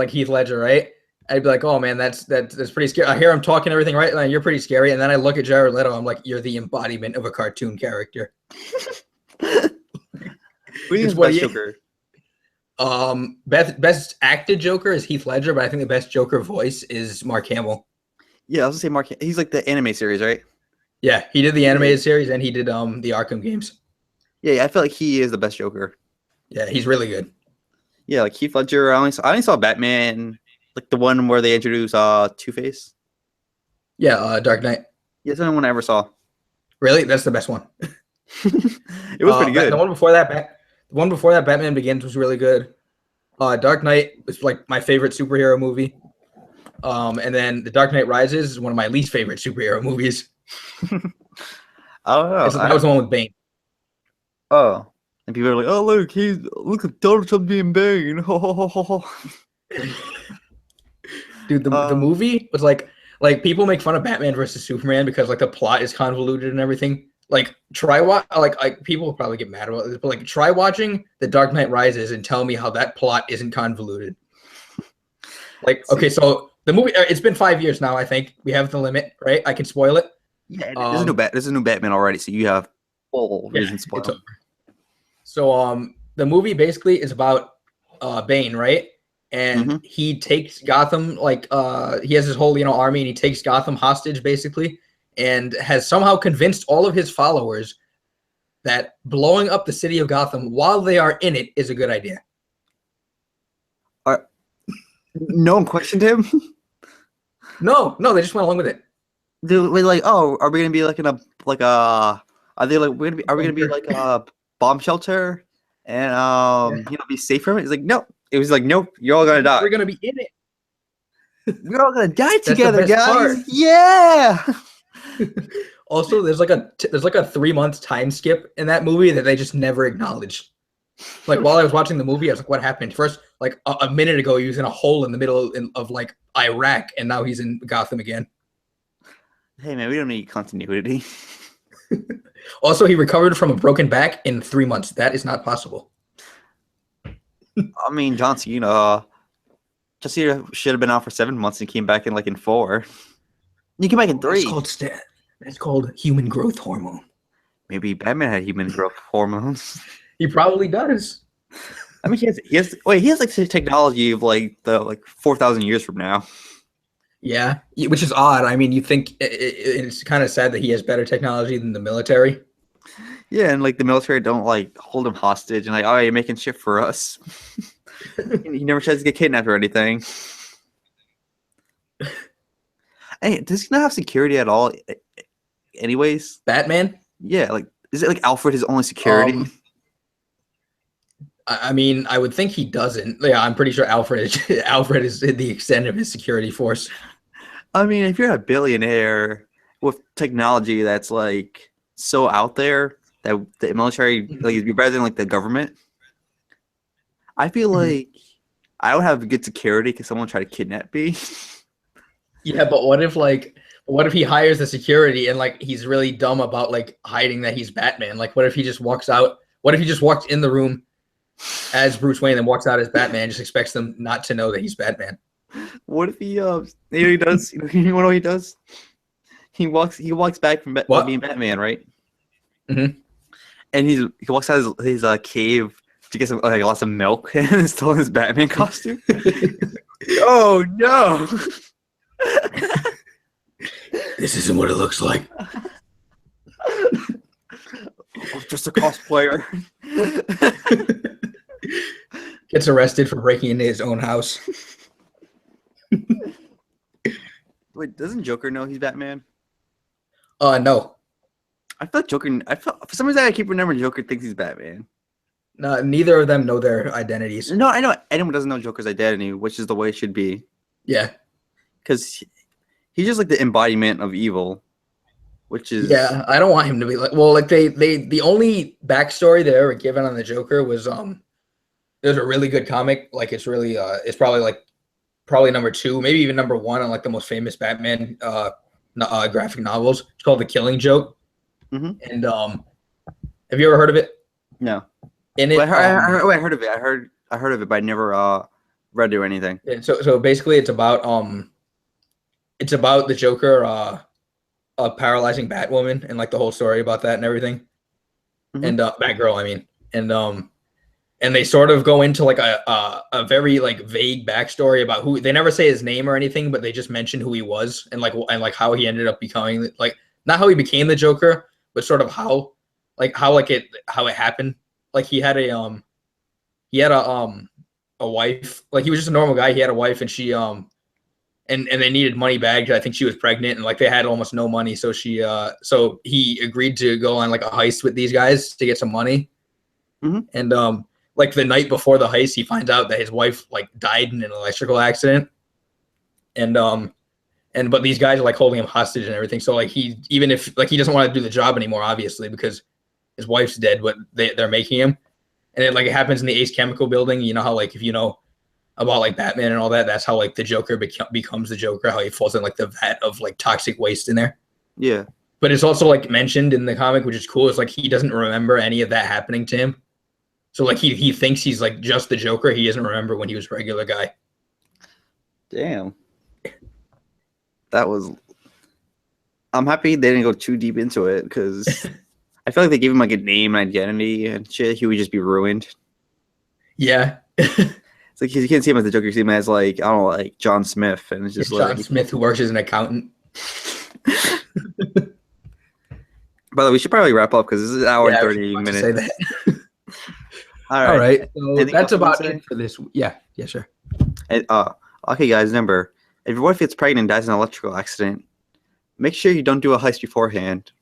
Heath Ledger, right? I'd be like, oh man, that's pretty scary. I hear him talking everything right, like, you're pretty scary. And then I look at Jared Leto, I'm like, you're the embodiment of a cartoon character. Who do you It's think's what best he, Joker? best acted Joker is Heath Ledger, but I think the best Joker voice is Mark Hamill. Yeah, I was gonna say Mark. He's like the anime series, right? Yeah, he did the animated series and he did the Arkham games. Yeah, I feel like he is the best Joker. Yeah, he's really good. Yeah, like Heath Ledger. I only saw Batman, like the one where they introduced Two-Face. Yeah, Dark Knight. Yeah, that's the only one I ever saw. Really, that's the best one. It was pretty good. The one before that, Batman Begins, was really good. Dark Knight was like my favorite superhero movie. And then The Dark Knight Rises is one of my least favorite superhero movies. I don't know. That was the one with Bane. Oh, and people are like, "Oh, look at Donald Trump being Bane." Dude, the movie was like people make fun of Batman versus Superman because like the plot is convoluted and everything. Like like people will probably get mad about this, but like try watching The Dark Knight Rises and tell me how that plot isn't convoluted. Like, okay, so the movie, it's been 5 years now, I think. We have the limit, right? I can spoil it. Yeah, there's a new Batman already, so you have full reason to spoil. So the movie basically is about Bane, right? And he takes Gotham, like he has his whole army, and he takes Gotham hostage basically, and has somehow convinced all of his followers that blowing up the city of Gotham while they are in it is a good idea. No one questioned him. No, they just went along with it. They're like, "Oh, are we gonna be like in a like a? Are they like are we gonna be like a bomb shelter and be safe from it?" He's like, "No." It was like, "Nope, you're all gonna die. We're gonna be in it. We're all gonna die together, guys." Part. Yeah. Also, there's like a 3-month time skip in that movie that they just never acknowledged. Like while I was watching the movie, I was like, "What happened?" First, like a minute ago, he was in a hole in the middle of like Iraq, and now he's in Gotham again. Hey man, we don't need continuity. Also, he recovered from a broken back in 3 months. That is not possible. I mean, John Cena, should have been out for 7 months and came back in 4. You came back in 3. That's called human growth hormone. Maybe Batman had human growth hormones. He probably does. I mean, he has like technology of like 4,000 years from now. Yeah, which is odd. I mean, you think it's kind of sad that he has better technology than the military. Yeah, and like the military don't like hold him hostage and like, "Oh, you're making shit for us." He never tries to get kidnapped or anything. Hey, does he not have security at all? Anyways, Batman? Yeah, like is it like Alfred his only security? I mean, I would think he doesn't. Yeah, I'm pretty sure Alfred is the extent of his security force. I mean, if you're a billionaire with technology that's like so out there that the military like you're better than like the government, I feel like I would have good security because someone tried to kidnap me. Yeah, but what if he hires the security and like he's really dumb about like hiding that he's Batman? Like, what if he just walks out? What if he just walks in the room as Bruce Wayne and walks out as Batman, and just expects them not to know that he's Batman? What if he he does? You know what he does? He walks back from being Batman, right? Mm-hmm. And he walks out of his cave to get some like lots of milk, and is still in his Batman costume. Oh no! This isn't what it looks like. Just a cosplayer. Gets arrested for breaking into his own house. Wait, doesn't Joker know he's Batman? No. I feel like Joker. For some reason I keep remembering Joker thinks he's Batman. No, neither of them know their identities. No, I know anyone doesn't know Joker's identity, which is the way it should be. Yeah, because he's just like the embodiment of evil, which is I don't want him to be like. Well, like the only backstory they ever given on the Joker was there's a really good comic. Like it's really it's probably number 2, maybe even number 1 on like the most famous Batman graphic novels. It's called The Killing Joke. Mm-hmm. And have you ever heard of it? No. In it, I heard of it. I heard of it, but I never read it or anything. Yeah, so basically, it's about the Joker paralyzing Batwoman and like the whole story about that and everything, and Batgirl, I mean, and they sort of go into like a very like vague backstory about who. They never say his name or anything, but they just mention who he was and like how he ended up becoming, like, not how he became the Joker, but sort of how it happened. Like he had a wife. Like he was just a normal guy. He had a wife, and she and they needed money back. I think she was pregnant, and like they had almost no money. So he agreed to go on like a heist with these guys to get some money. And like the night before the heist, he finds out that his wife like died in an electrical accident. But these guys are like holding him hostage and everything. So like even if like he doesn't want to do the job anymore, obviously, because his wife's dead, but they're making him. And it happens in the Ace Chemical building. You know how like if you know about like Batman and all that, that's how like the Joker becomes the Joker, how he falls in like the vat of like toxic waste in there. Yeah. But it's also like mentioned in the comic, which is cool. It's like he doesn't remember any of that happening to him. So like he thinks he's like just the Joker. He doesn't remember when he was a regular guy. Damn. I'm happy they didn't go too deep into it, because I feel like they gave him like a name and identity and shit. He would just be ruined. Yeah. It's like you can't see him as the Joker. You see him as like, I don't know, like John Smith, and it's just John Smith, who works as an accountant. By the way, we should probably wrap up because this is an hour and 30 minutes. Say that. All right. So that's about it for this. Yeah, sure. And, okay, guys, remember, if your wife gets pregnant and dies in an electrical accident, make sure you don't do a heist beforehand,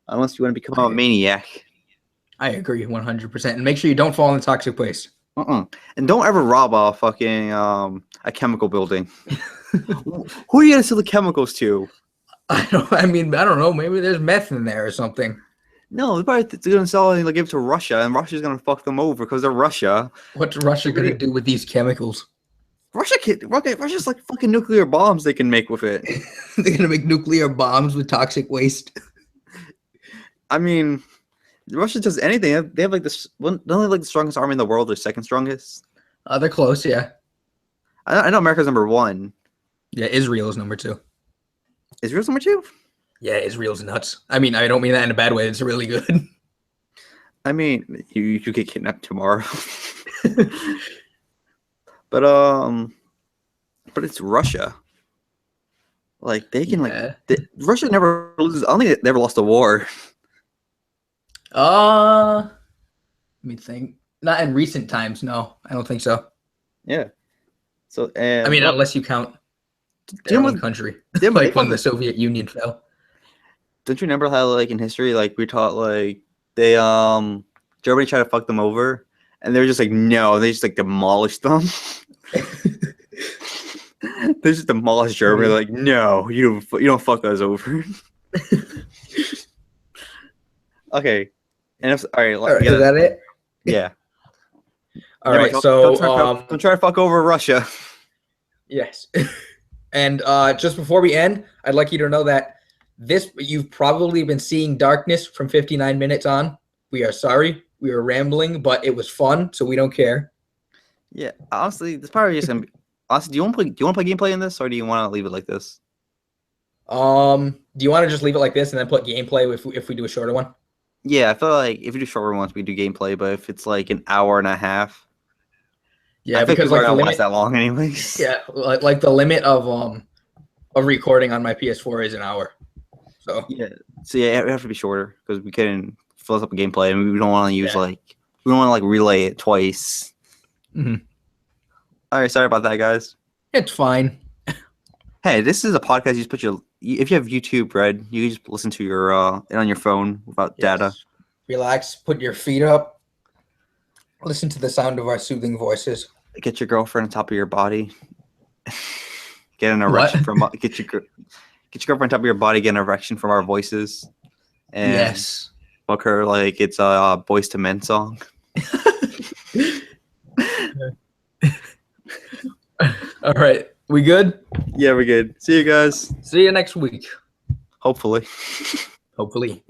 unless you want to become a maniac. I agree 100%. And make sure you don't fall in the toxic waste. And don't ever rob a fucking a chemical building. Who are you gonna sell the chemicals to? I don't know. Maybe there's meth in there or something. No, they're probably gonna sell it and give it to Russia, and Russia's gonna fuck them over because they're Russia. What's Russia gonna do with these chemicals? Russia's like fucking nuclear bombs they can make with it. They're gonna make nuclear bombs with toxic waste. I mean, Russia does anything. They have like not only like the strongest army in the world, they're second strongest. They're close, yeah. I know America's number 1. Yeah, Israel is number 2. Israel's number 2? Yeah, Israel's nuts. I mean, I don't mean that in a bad way. It's really good. I mean, you get kidnapped tomorrow. But it's Russia. Like they can Russia never loses. I don't think they ever lost a war. Let me think. Not in recent times, no. I don't think so. Yeah. So I mean, unless you count their own country, like when the Soviet Union fell. Don't you remember how like in history, like we taught like they Germany tried to fuck them over, and they were just like no, they just like demolished them. They just demolished Germany. Like no, you don't fuck us over. Okay. And all right, is that it? Yeah. All right. So don't try to fuck over Russia. Yes. And just before we end, I'd like you to know that you've probably been seeing darkness from 59 minutes on. We are sorry. We were rambling, but it was fun, so we don't care. Yeah. Honestly, this probably just gonna be. Honestly, do you want to play gameplay in this, or do you want to leave it like this? Do you want to just leave it like this and then put gameplay if we do a shorter one? Yeah, I feel like if we do shorter ones, we do gameplay. But if it's like an hour and a half, yeah, because like the limit last that long, anyways. Yeah, like the limit of recording on my PS4 is an hour. So yeah, it have to be shorter because we couldn't fill up a gameplay, and we don't want to use we don't want to like relay it twice. Mm-hmm. All right, sorry about that, guys. It's fine. Hey, this is a podcast. You just put if you have YouTube, Red, you can just listen to your it on your phone without data. Relax, put your feet up, listen to the sound of our soothing voices. Get your girlfriend on top of your body. Get an erection get your girlfriend on top of your body. Get an erection from our voices. And fuck her like it's a Boys to Men song. All right. We good? Yeah, we're good. See you guys. See you next week. Hopefully. Hopefully.